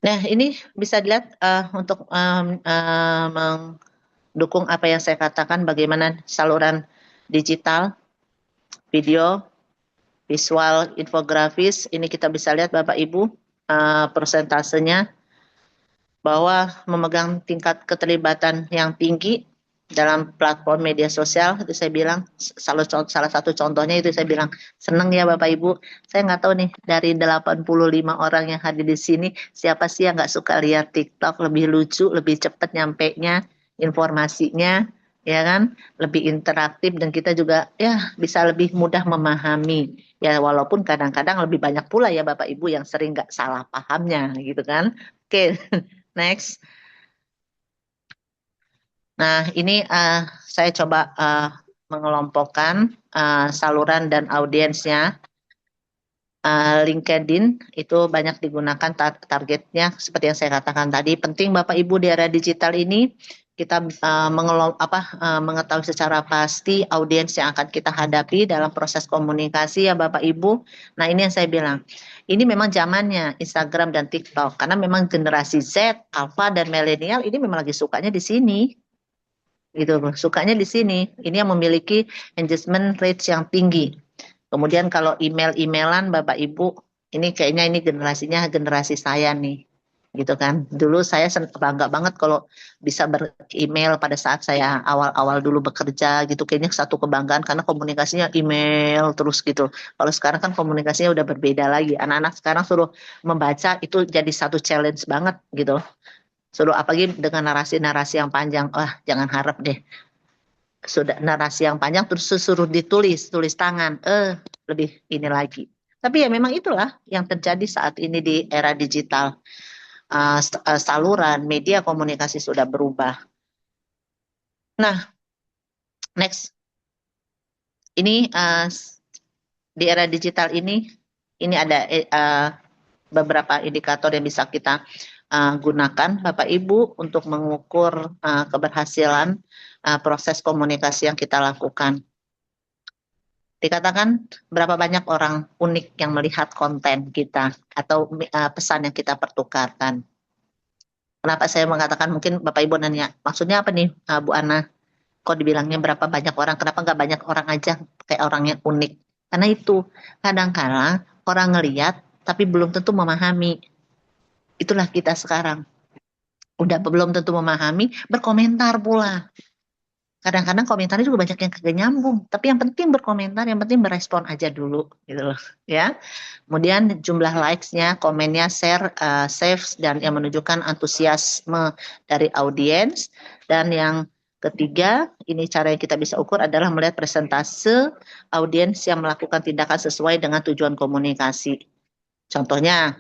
Speaker 4: Nah, ini bisa dilihat untuk dukung apa yang saya katakan, bagaimana saluran digital, video, visual, infografis. Ini kita bisa lihat Bapak Ibu persentasenya bahwa memegang tingkat keterlibatan yang tinggi dalam platform media sosial. Itu saya bilang salah satu contohnya itu saya bilang seneng ya Bapak Ibu. Saya nggak tahu nih dari 85 orang yang hadir di sini siapa sih yang nggak suka lihat TikTok, lebih lucu, lebih cepat nyampainya informasinya, ya kan, lebih interaktif dan kita juga ya bisa lebih mudah memahami. Ya walaupun kadang-kadang lebih banyak pula ya Bapak Ibu yang sering nggak salah pahamnya gitu kan. Oke, next. Nah, ini saya coba mengelompokkan saluran dan audiensnya. LinkedIn itu banyak digunakan targetnya seperti yang saya katakan tadi. Penting Bapak Ibu di era digital ini kita mengetahui secara pasti audiens yang akan kita hadapi dalam proses komunikasi ya Bapak Ibu. Nah, ini yang saya bilang. Ini memang zamannya Instagram dan TikTok karena memang generasi Z, Alpha dan milenial ini memang lagi sukanya di sini. Gitu, sukanya di sini. Ini yang memiliki engagement rate yang tinggi. Kemudian kalau email-emailan Bapak Ibu, ini kayaknya ini generasinya generasi saya nih. Gitu kan. Dulu saya bangga banget kalau bisa ber-email pada saat saya awal-awal dulu bekerja gitu. Kayaknya satu kebanggaan karena komunikasinya email terus gitu. Kalau sekarang kan komunikasinya udah berbeda lagi. Anak-anak sekarang suruh membaca itu jadi satu challenge banget gitu. Suruh apalagi dengan narasi-narasi yang panjang. Wah, jangan harap deh. Sudah narasi yang panjang terus suruh tulis tangan. Lebih ini lagi. Tapi ya memang itulah yang terjadi saat ini di era digital. Saluran media komunikasi sudah berubah. Nah, next. Ini di era digital ini ada beberapa indikator yang bisa kita gunakan Bapak Ibu untuk mengukur keberhasilan proses komunikasi yang kita lakukan. Dikatakan berapa banyak orang unik yang melihat konten kita atau pesan yang kita pertukarkan. Kenapa saya mengatakan, mungkin Bapak Ibu nanya, maksudnya apa nih Bu Ana? Kok dibilangnya berapa banyak orang, kenapa nggak banyak orang aja kayak orang yang unik? Karena itu, kadang-kala orang ngelihat tapi belum tentu memahami. Itulah kita sekarang. Udah belum tentu memahami, berkomentar pula. Kadang-kadang komentarnya juga banyak yang kagak nyambung, tapi yang penting berkomentar, yang penting berespon aja dulu gitu loh ya. Kemudian jumlah likes-nya, komennya, share, saves dan yang menunjukkan antusiasme dari audiens. Dan yang ketiga, ini cara yang kita bisa ukur adalah melihat persentase audiens yang melakukan tindakan sesuai dengan tujuan komunikasi. Contohnya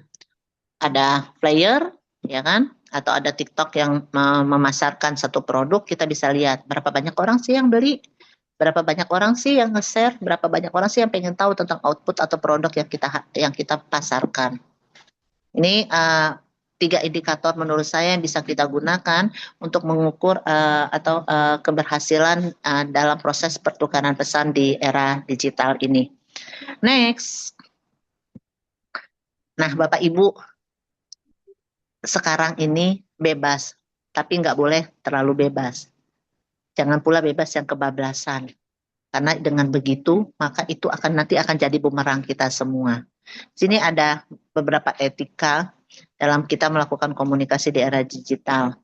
Speaker 4: ada player, ya kan? Atau ada TikTok yang memasarkan satu produk, kita bisa lihat berapa banyak orang sih yang beli, berapa banyak orang sih yang nge-share, berapa banyak orang sih yang pengen tahu tentang output atau produk yang kita pasarkan. Ini 3 indikator menurut saya yang bisa kita gunakan untuk mengukur atau keberhasilan dalam proses pertukaran pesan di era digital ini. Next. Nah, Bapak Ibu, sekarang ini bebas, tapi nggak boleh terlalu bebas. Jangan pula bebas yang kebablasan. Karena dengan begitu, maka itu nanti akan jadi bumerang kita semua. Sini ada beberapa etika dalam kita melakukan komunikasi di era digital.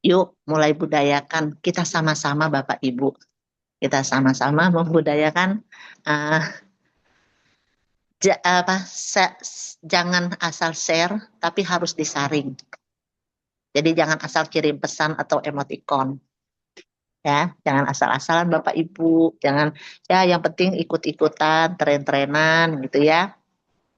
Speaker 4: Yuk, mulai budayakan kita sama-sama Bapak Ibu. Kita sama-sama membudayakan jangan asal share, tapi harus disaring. Jadi jangan asal kirim pesan atau emoticon. Ya, jangan asal-asalan Bapak Ibu, jangan ya yang penting ikut-ikutan, tren-trenan gitu ya.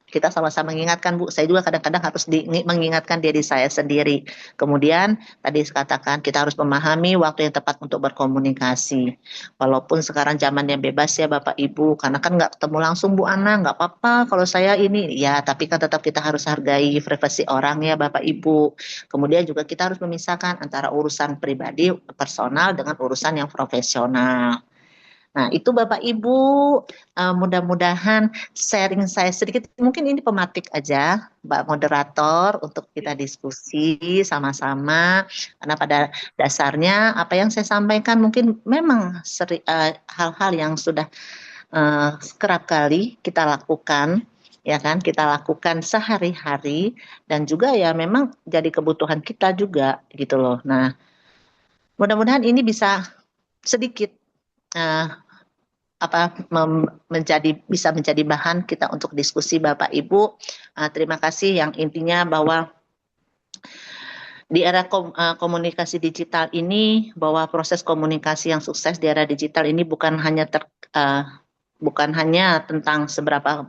Speaker 4: Kita sama-sama mengingatkan Bu, saya juga kadang-kadang harus mengingatkan diri saya sendiri. Kemudian tadi katakan kita harus memahami waktu yang tepat untuk berkomunikasi. Walaupun sekarang zaman yang bebas ya Bapak Ibu, karena kan nggak ketemu langsung Bu Ana, nggak apa-apa kalau saya ini. Ya, tapi kan tetap kita harus hargai privasi orang ya Bapak Ibu. Kemudian juga kita harus memisahkan antara urusan pribadi, personal dengan urusan yang profesional. Nah, itu Bapak Ibu, mudah-mudahan sharing saya sedikit, mungkin ini pematik aja, Mbak Moderator, untuk kita diskusi sama-sama, karena pada dasarnya apa yang saya sampaikan mungkin memang hal-hal yang sudah kerap kali kita lakukan, ya kan, kita lakukan sehari-hari, dan juga ya memang jadi kebutuhan kita juga, gitu loh. Nah, mudah-mudahan ini bisa sedikit eh, bisa menjadi bahan kita untuk diskusi Bapak Ibu. Terima kasih, yang intinya bahwa di era komunikasi digital ini, bahwa proses komunikasi yang sukses di era digital ini bukan hanya tentang seberapa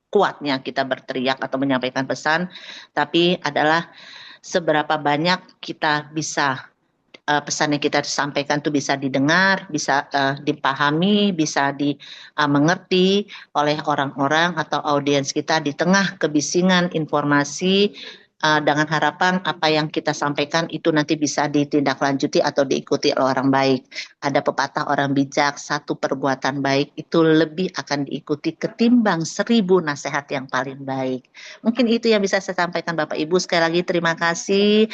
Speaker 4: kuatnya kita berteriak atau menyampaikan pesan, tapi adalah seberapa banyak kita bisa pesan yang kita sampaikan itu bisa didengar, bisa dipahami, bisa dimengerti oleh orang-orang atau audiens kita di tengah kebisingan informasi, dengan harapan apa yang kita sampaikan itu nanti bisa ditindaklanjuti atau diikuti oleh orang baik. Ada pepatah orang bijak, satu perbuatan baik itu lebih akan diikuti ketimbang 1000 nasihat yang paling baik. Mungkin itu yang bisa saya sampaikan Bapak Ibu. Sekali lagi terima kasih.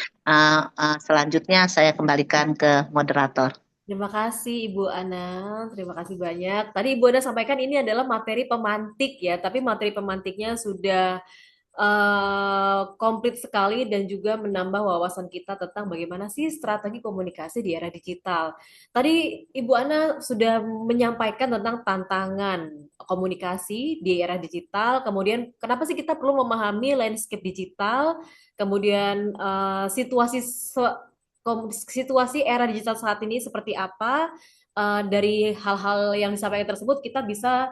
Speaker 4: Selanjutnya saya kembalikan ke moderator.
Speaker 3: Terima kasih Ibu Ana, terima kasih banyak. Tadi Ibu Ana sampaikan ini adalah materi pemantik ya, tapi materi pemantiknya sudah komplit sekali dan juga menambah wawasan kita tentang bagaimana sih strategi komunikasi di era digital. Tadi Ibu Ana sudah menyampaikan tentang tantangan komunikasi di era digital, kemudian kenapa sih kita perlu memahami landscape digital, kemudian situasi era digital saat ini seperti apa. Dari hal-hal yang disampaikan tersebut kita bisa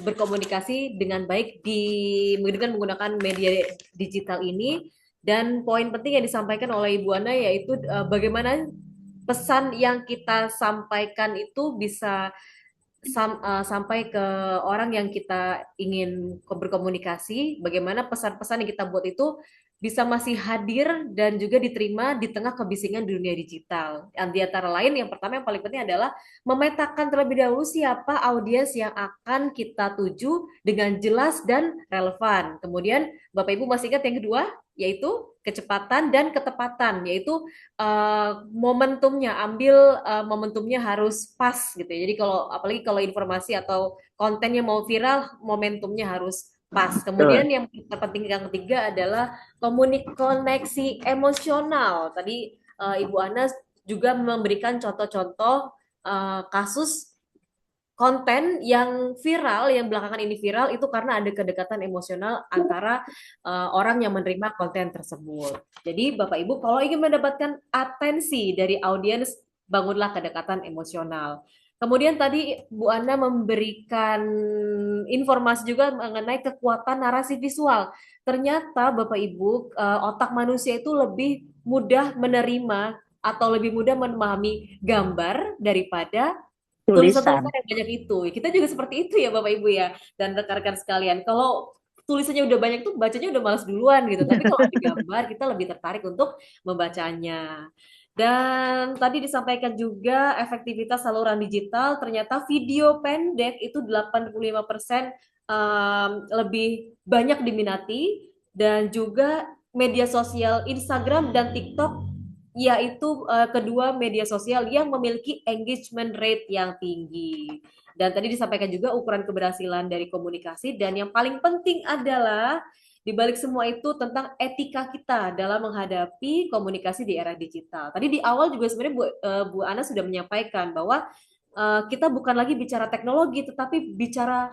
Speaker 3: berkomunikasi dengan baik dengan menggunakan media digital ini. Dan poin penting yang disampaikan oleh Ibu Ana yaitu bagaimana pesan yang kita sampaikan itu bisa sampai ke orang yang kita ingin berkomunikasi, bagaimana pesan-pesan yang kita buat itu bisa masih hadir dan juga diterima di tengah kebisingan di dunia digital. Di antara lain, yang pertama yang paling penting adalah memetakan terlebih dahulu siapa audiens yang akan kita tuju dengan jelas dan relevan. Kemudian, Bapak Ibu masih ingat yang kedua, yaitu kecepatan dan ketepatan, yaitu momentumnya harus pas gitu ya. Jadi apalagi kalau informasi atau kontennya mau viral, momentumnya harus pas. Kemudian yang terpenting yang ketiga adalah koneksi emosional. Tadi Ibu Ana juga memberikan contoh-contoh kasus konten yang viral, yang belakangan ini viral itu karena ada kedekatan emosional antara orang yang menerima konten tersebut. Jadi Bapak Ibu kalau ingin mendapatkan atensi dari audiens, bangunlah kedekatan emosional. Kemudian tadi Bu Ana memberikan informasi juga mengenai kekuatan narasi visual. Ternyata Bapak Ibu, otak manusia itu lebih mudah menerima atau lebih mudah memahami gambar daripada
Speaker 4: Tulisan.
Speaker 3: tulisan-tulisan yang banyak itu. Kita juga seperti itu ya Bapak Ibu ya, dan rekan-rekan sekalian. Kalau tulisannya udah banyak tuh bacanya udah malas duluan gitu. Tapi kalau ada gambar kita lebih tertarik untuk membacanya. Dan tadi disampaikan juga efektivitas saluran digital, ternyata video pendek itu 85% lebih banyak diminati, dan juga media sosial Instagram dan TikTok yaitu kedua media sosial yang memiliki engagement rate yang tinggi. Dan tadi disampaikan juga ukuran keberhasilan dari komunikasi, dan yang paling penting adalah di balik semua itu tentang etika kita dalam menghadapi komunikasi di era digital. Tadi di awal juga sebenarnya Bu Ana sudah menyampaikan bahwa kita bukan lagi bicara teknologi, tetapi bicara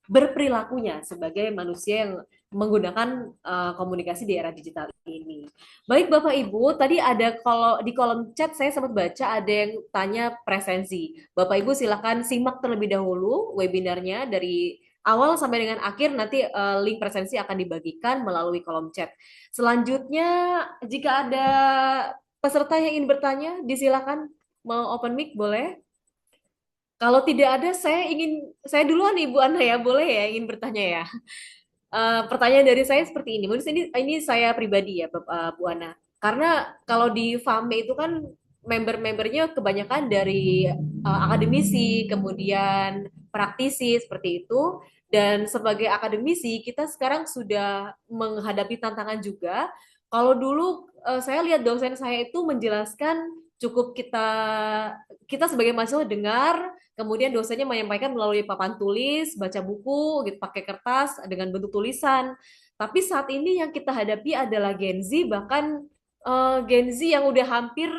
Speaker 3: berperilakunya sebagai manusia yang menggunakan komunikasi di era digital ini. Baik Bapak Ibu, tadi ada kalau di kolom chat saya sempat baca ada yang tanya presensi. Bapak Ibu silakan simak terlebih dahulu webinarnya dari awal sampai dengan akhir, nanti link presensi akan dibagikan melalui kolom chat. Selanjutnya jika ada peserta yang ingin bertanya, disilakan mau open mic boleh. Kalau tidak ada, saya duluan Ibu Ana ya, boleh ya ingin bertanya ya. Pertanyaan dari saya seperti ini. Mungkin ini saya pribadi ya, Bu Ana. Karena kalau di FAME itu kan member-membernya kebanyakan dari akademisi, kemudian praktisi seperti itu. Dan sebagai akademisi, kita sekarang sudah menghadapi tantangan juga. Kalau dulu saya lihat dosen saya itu menjelaskan cukup kita sebagai mahasiswa dengar, kemudian dosennya menyampaikan melalui papan tulis, baca buku, gitu, pakai kertas dengan bentuk tulisan. Tapi saat ini yang kita hadapi adalah Gen Z, bahkan Gen Z yang udah hampir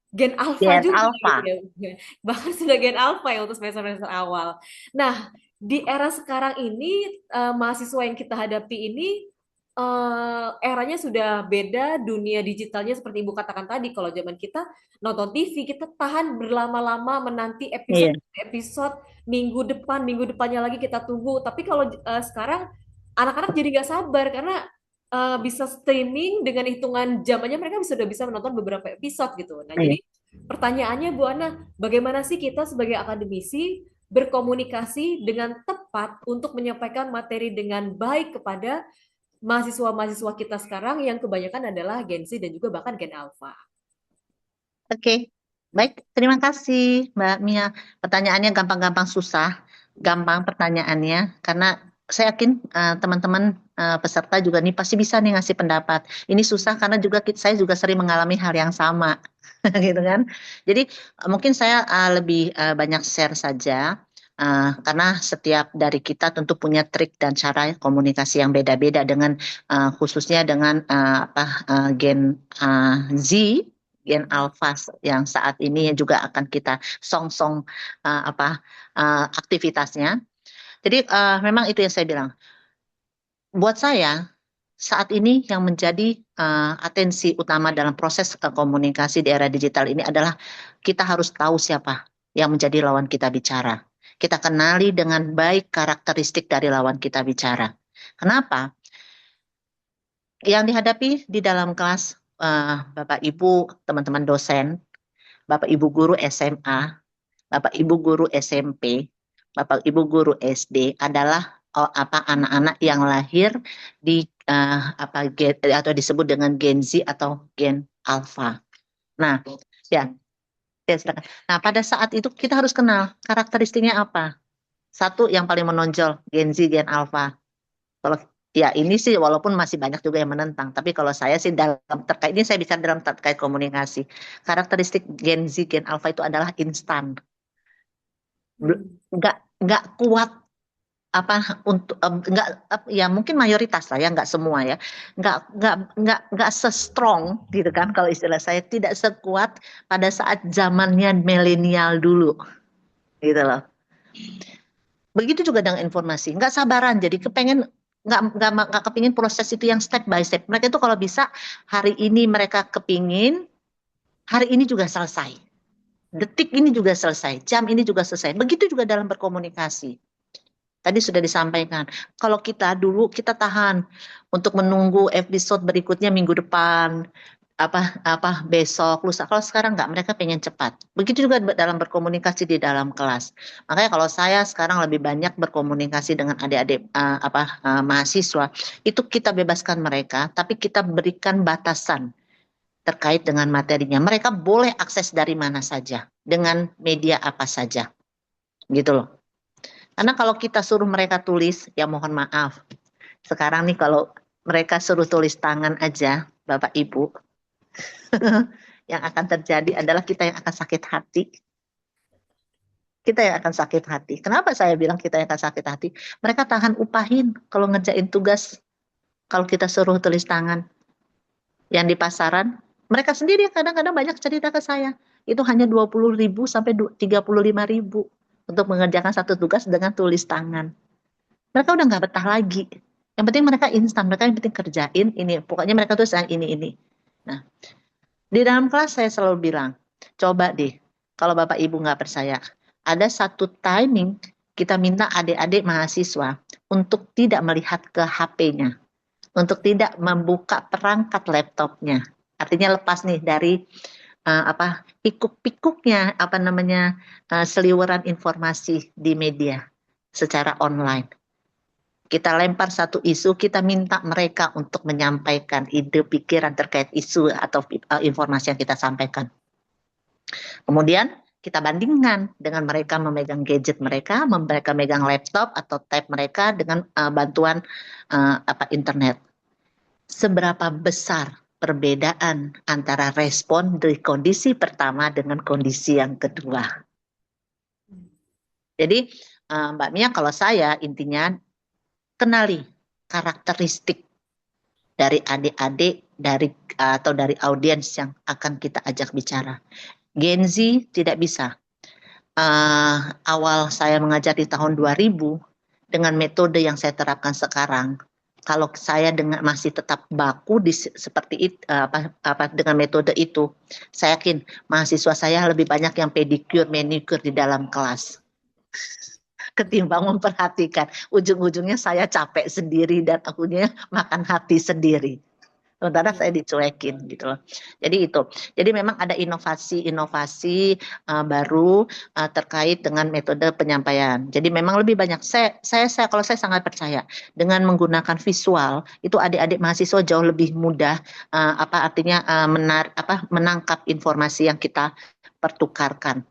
Speaker 3: Gen Alpha
Speaker 4: Gen
Speaker 3: juga gitu
Speaker 4: Alpha.
Speaker 3: ya. Bahkan sudah Gen Alpha ya untuk semester-semester awal. Nah, di era sekarang ini mahasiswa yang kita hadapi ini eranya sudah beda, dunia digitalnya seperti Ibu katakan tadi. Kalau zaman kita nonton TV, kita tahan berlama-lama menanti
Speaker 4: Iya.
Speaker 3: episode minggu depan, minggu depannya lagi kita tunggu. Tapi kalau sekarang anak-anak jadi nggak sabar karena bisa streaming dengan hitungan jam aja mereka sudah bisa menonton beberapa episode gitu. Nah,
Speaker 4: Iya.
Speaker 3: jadi pertanyaannya Bu Ana, bagaimana sih kita sebagai akademisi berkomunikasi dengan tepat untuk menyampaikan materi dengan baik kepada mahasiswa-mahasiswa kita sekarang yang kebanyakan adalah Gen Z dan juga bahkan Gen Alpha.
Speaker 4: Oke, baik. Terima kasih, Mbak Mia. Pertanyaannya gampang-gampang susah, gampang pertanyaannya, karena saya yakin teman-teman peserta juga nih pasti bisa nih ngasih pendapat. Ini susah karena juga saya juga sering mengalami hal yang sama, gitu kan. Jadi mungkin saya lebih banyak share saja. Karena setiap dari kita tentu punya trik dan cara komunikasi yang beda-beda dengan khususnya dengan Gen Z, Gen Alpha yang saat ini juga akan kita song-song aktivitasnya. Jadi memang itu yang saya bilang. Buat saya saat ini yang menjadi atensi utama dalam proses komunikasi di era digital ini adalah kita harus tahu siapa yang menjadi lawan kita bicara. Kita kenali dengan baik karakteristik dari lawan kita bicara. Kenapa? Yang dihadapi di dalam kelas Bapak Ibu, teman-teman dosen, Bapak Ibu guru SMA, Bapak Ibu guru SMP, Bapak Ibu guru SD adalah anak-anak yang lahir di atau disebut dengan Gen Z atau Gen Alpha. Nah, ya, silakan. Nah, pada saat itu kita harus kenal karakteristiknya apa. Satu yang paling menonjol Gen Z, Gen Alpha. Kalau ya ini sih walaupun masih banyak juga yang menentang, tapi kalau saya sih dalam terkait ini saya bicara dalam terkait komunikasi. Karakteristik Gen Z, Gen Alpha itu adalah instan. Nggak kuat untuk ya mungkin mayoritas lah ya, nggak semua ya, nggak se-strong gitu kan, kalau istilah saya tidak sekuat pada saat zamannya milenial dulu gitu loh. Begitu juga dengan informasi, nggak sabaran, jadi kepengen nggak kepingin proses itu yang step by step. Mereka itu kalau bisa hari ini mereka kepingin hari ini juga selesai, detik ini juga selesai, jam ini juga selesai. Begitu juga dalam berkomunikasi. Tadi sudah disampaikan, kalau kita dulu kita tahan untuk menunggu episode berikutnya minggu depan, besok, lusa. Kalau sekarang nggak, mereka pengen cepat. Begitu juga dalam berkomunikasi di dalam kelas. Makanya kalau saya sekarang lebih banyak berkomunikasi dengan adik-adik mahasiswa, itu kita bebaskan mereka, tapi kita berikan batasan terkait dengan materinya. Mereka boleh akses dari mana saja, dengan media apa saja, gitu loh. Karena kalau kita suruh mereka tulis, ya mohon maaf. Sekarang nih kalau mereka suruh tulis tangan aja, Bapak Ibu, yang akan terjadi adalah kita yang akan sakit hati. Kita yang akan sakit hati. Kenapa saya bilang kita yang akan sakit hati? Mereka tahan upahin kalau ngerjain tugas, kalau kita suruh tulis tangan. Yang di pasaran, mereka sendiri kadang-kadang banyak cerita ke saya. Itu hanya 20.000 sampai 35.000 untuk mengerjakan satu tugas dengan tulis tangan. Mereka udah nggak betah lagi. Yang penting mereka instan, mereka yang penting kerjain ini. Pokoknya mereka tuh ini. Nah, di dalam kelas saya selalu bilang, coba deh, kalau Bapak Ibu nggak percaya, ada satu timing kita minta adik-adik mahasiswa untuk tidak melihat ke HP-nya, untuk tidak membuka perangkat laptopnya. Artinya lepas nih dari pikuk-pikuknya seliweran informasi di media secara online. Kita lempar satu isu, kita minta mereka untuk menyampaikan ide pikiran terkait isu atau informasi yang kita sampaikan. Kemudian kita bandingkan dengan mereka memegang gadget mereka megang laptop atau tab mereka dengan bantuan internet. Seberapa besar perbedaan antara respon dari kondisi pertama dengan kondisi yang kedua. Jadi Mbak Mia, kalau saya intinya kenali karakteristik dari adik-adik atau dari audiens yang akan kita ajak bicara. Gen Z tidak bisa. Awal saya mengajar di tahun 2000 dengan metode yang saya terapkan sekarang. Kalau saya masih tetap baku seperti itu, dengan metode itu, saya yakin mahasiswa saya lebih banyak yang pedicure, manicure di dalam kelas ketimbang memperhatikan. Ujung-ujungnya saya capek sendiri dan akhirnya makan hati sendiri. Sementara saya dicuekin gitu loh. Jadi itu. Jadi memang ada inovasi-inovasi baru terkait dengan metode penyampaian. Jadi memang lebih banyak. Kalau saya sangat percaya dengan menggunakan visual itu adik-adik mahasiswa jauh lebih mudah menangkap informasi yang kita pertukarkan.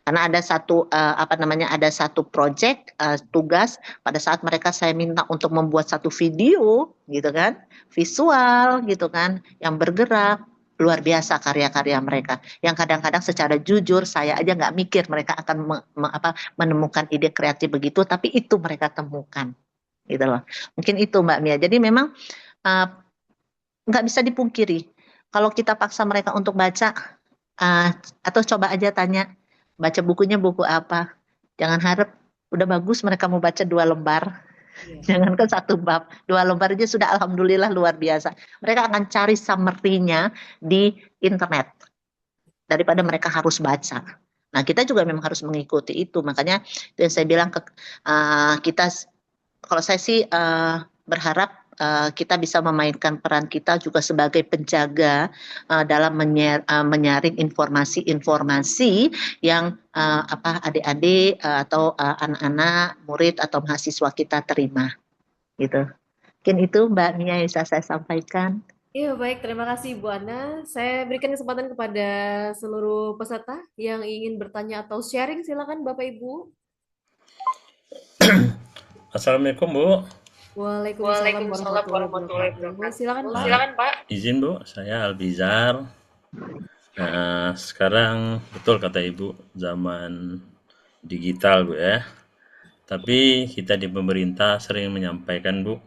Speaker 4: Karena ada satu project tugas pada saat saya minta untuk membuat satu video gitu kan, visual gitu kan, yang bergerak, luar biasa karya-karya mereka. Yang kadang-kadang secara jujur saya aja nggak mikir mereka akan menemukan ide kreatif begitu, tapi itu mereka temukan gitu loh. Mungkin itu Mbak Mia. Jadi memang nggak bisa dipungkiri kalau kita paksa mereka untuk baca atau coba aja tanya baca bukunya buku apa. Jangan harap udah bagus mereka mau baca 2 lembar. Jangankan 1 bab, 2 lembar aja sudah alhamdulillah luar biasa. Mereka akan cari summary-nya di internet daripada mereka harus baca. Nah, kita juga memang harus mengikuti itu. Makanya itu yang saya bilang kalau saya sih berharap kita bisa memainkan peran kita juga sebagai penjaga dalam menyaring informasi-informasi yang adik-adik atau anak-anak, murid atau mahasiswa kita terima, gitu. Mungkin itu Mbak Mia yang bisa saya sampaikan.
Speaker 3: Iya, baik. Terima kasih, Bu Ana. Saya berikan kesempatan kepada seluruh peserta yang ingin bertanya atau sharing. Silakan, Bapak Ibu.
Speaker 1: Assalamualaikum Bu.
Speaker 3: Waalaikumsalam warahmatullahi wabarakatuh. Silakan, Pak.
Speaker 1: Izin Bu, saya Albizar. Nah, sekarang betul kata Ibu, zaman digital Bu ya. Tapi kita di pemerintah sering menyampaikan Bu,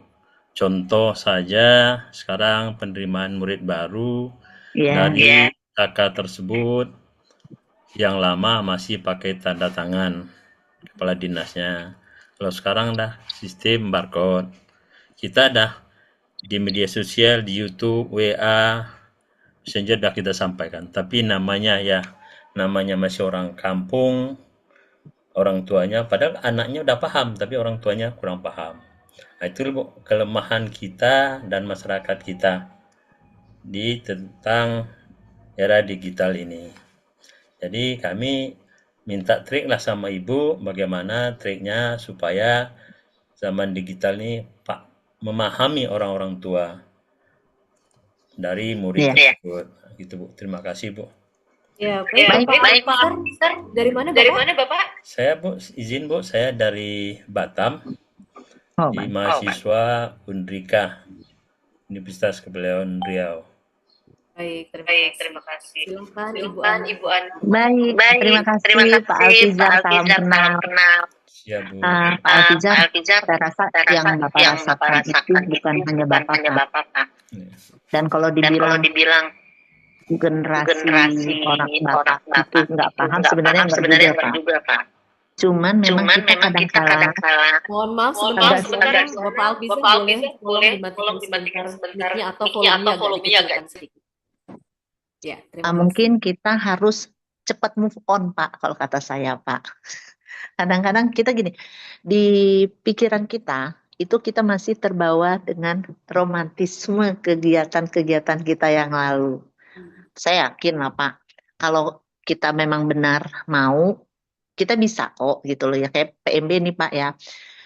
Speaker 1: contoh saja sekarang penerimaan murid baru dari kakak tersebut yang lama masih pakai tanda tangan kepala dinasnya. Kalau sekarang dah sistem barcode. Kita dah di media sosial, di YouTube, WA, Messenger dah kita sampaikan. Tapi namanya masih orang kampung, orang tuanya, padahal anaknya udah paham, tapi orang tuanya kurang paham. Nah, itu kelemahan kita dan masyarakat kita di tentang era digital ini. Jadi kami minta trik lah sama Ibu, bagaimana triknya supaya zaman digital ini memahami orang-orang tua dari murid tersebut. Gitu Bu. Terima kasih Bu.
Speaker 3: Ya, baik Pak. Dari mana Bapak?
Speaker 1: Saya Bu, izin Bu, saya dari Batam. Di mahasiswa Undrika, Universitas Kepulauan Riau.
Speaker 3: Baik, terima kasih. Silakan Ibu Ana.
Speaker 4: Baik, terima kasih Pak Alfizar, salam kenal.
Speaker 1: Siap Bu.
Speaker 4: Pak Alfizar, saya rasa yang Bapak rasakan itu bukan hanya Bapak. Dan kalau dibilang generasi orang Bapak itu nggak paham, sebenarnya nggak juga Pak. Cuman memang kita kadang kala.
Speaker 3: Mohon maaf sebentar, Bapak Alfizar boleh dimatikan sebentar mic-nya atau volumenya agak sedikit. Ya,
Speaker 4: mungkin kita harus cepat move on Pak, kalau kata saya Pak. Kadang-kadang kita gini, di pikiran kita itu kita masih terbawa dengan romantisme kegiatan-kegiatan kita yang lalu. Saya yakin lah Pak, kalau kita memang benar mau, kita bisa kok gitu loh ya, kayak PMB nih Pak ya.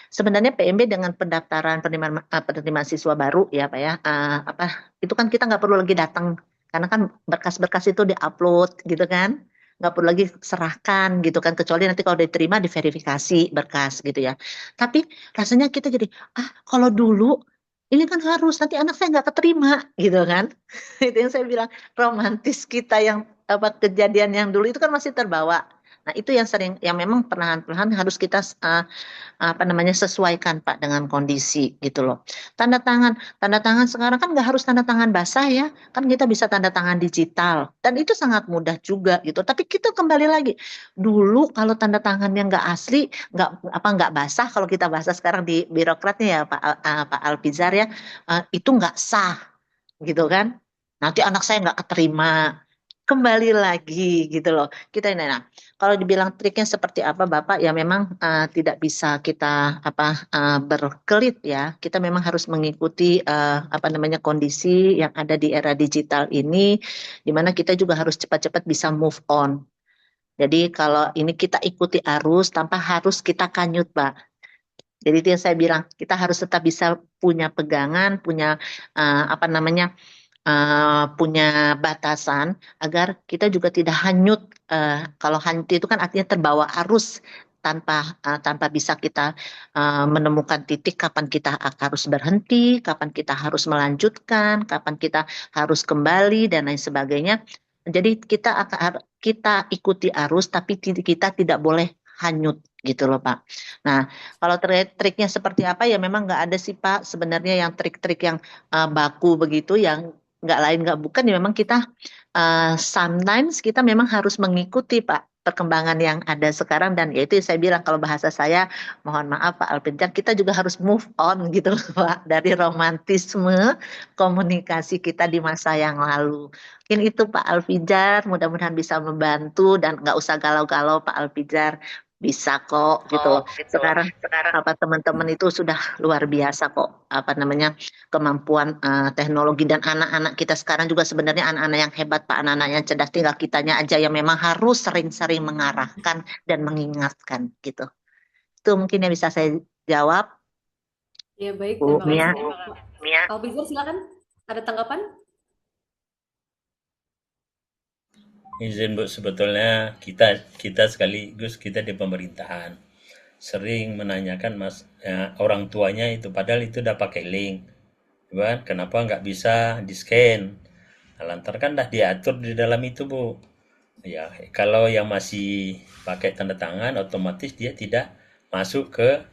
Speaker 4: Sebenarnya PMB dengan pendaftaran penerimaan siswa baru ya Pak ya, itu kan kita nggak perlu lagi datang, karena kan berkas-berkas itu diupload gitu kan, nggak perlu lagi serahkan gitu kan, kecuali nanti kalau diterima diverifikasi berkas gitu ya. Tapi rasanya kita jadi, kalau dulu ini kan harus nanti anak saya nggak keterima gitu kan. Itu yang saya bilang romantis kita yang apa kejadian yang dulu itu kan masih terbawa. Nah, itu yang sering yang memang perlahan-lahan harus kita apa namanya sesuaikan Pak dengan kondisi gitu loh. Tanda tangan sekarang kan nggak harus tanda tangan basah ya, kan kita bisa tanda tangan digital dan itu sangat mudah juga gitu. Tapi kita kembali lagi dulu kalau tanda tangannya nggak asli, nggak basah kalau kita bahasa sekarang di birokratnya ya Pak Alpizar ya, itu nggak sah gitu kan. Nanti anak saya nggak keterima kembali lagi gitu loh. Kita ini nah, kalau dibilang triknya seperti apa Bapak ya memang tidak bisa kita berkelit ya. Kita memang harus mengikuti apa namanya kondisi yang ada di era digital ini di mana kita juga harus cepat-cepat bisa move on. Jadi kalau ini kita ikuti arus tanpa harus kita kanyut, Pak. Jadi itu yang saya bilang, kita harus tetap bisa punya pegangan, punya apa namanya punya batasan agar kita juga tidak hanyut. Kalau hanyut itu kan artinya terbawa arus tanpa bisa kita menemukan titik kapan kita harus berhenti, kapan kita harus melanjutkan, kapan kita harus kembali dan lain sebagainya. Jadi kita ikuti arus tapi kita tidak boleh hanyut gitu loh Pak. Nah, kalau triknya seperti apa ya memang nggak ada sih Pak sebenarnya yang trik-trik yang baku begitu yang nggak lain nggak bukan ya memang kita sometimes kita memang harus mengikuti Pak perkembangan yang ada sekarang dan yaitu saya bilang kalau bahasa saya mohon maaf Pak Alpinjar kita juga harus move on gitu loh Pak dari romantisme komunikasi kita di masa yang lalu. Mungkin itu Pak Alpijar mudah-mudahan bisa membantu dan nggak usah galau-galau Pak Alpijar bisa kok gitu loh. Sekarang apa teman-teman itu sudah luar biasa kok apa namanya kemampuan teknologi dan anak-anak kita sekarang juga sebenarnya anak-anak yang hebat Pak, anak-anak yang cerdas tinggal kitanya aja yang memang harus sering-sering mengarahkan dan mengingatkan gitu. Itu mungkin yang bisa saya jawab,
Speaker 3: Ya, baik,
Speaker 4: Bu
Speaker 3: terima
Speaker 4: Mia.
Speaker 3: kasih. Pak Albizar, silakan. Ada tanggapan?
Speaker 1: Izin Bu, sebetulnya kita sekaligus kita di pemerintahan sering menanyakan orang tuanya itu padahal itu udah pakai link, kan? Kenapa nggak bisa di scan? Nah, lantar kan dah diatur di dalam itu Bu. Ya, kalau yang masih pakai tanda tangan otomatis dia tidak masuk ke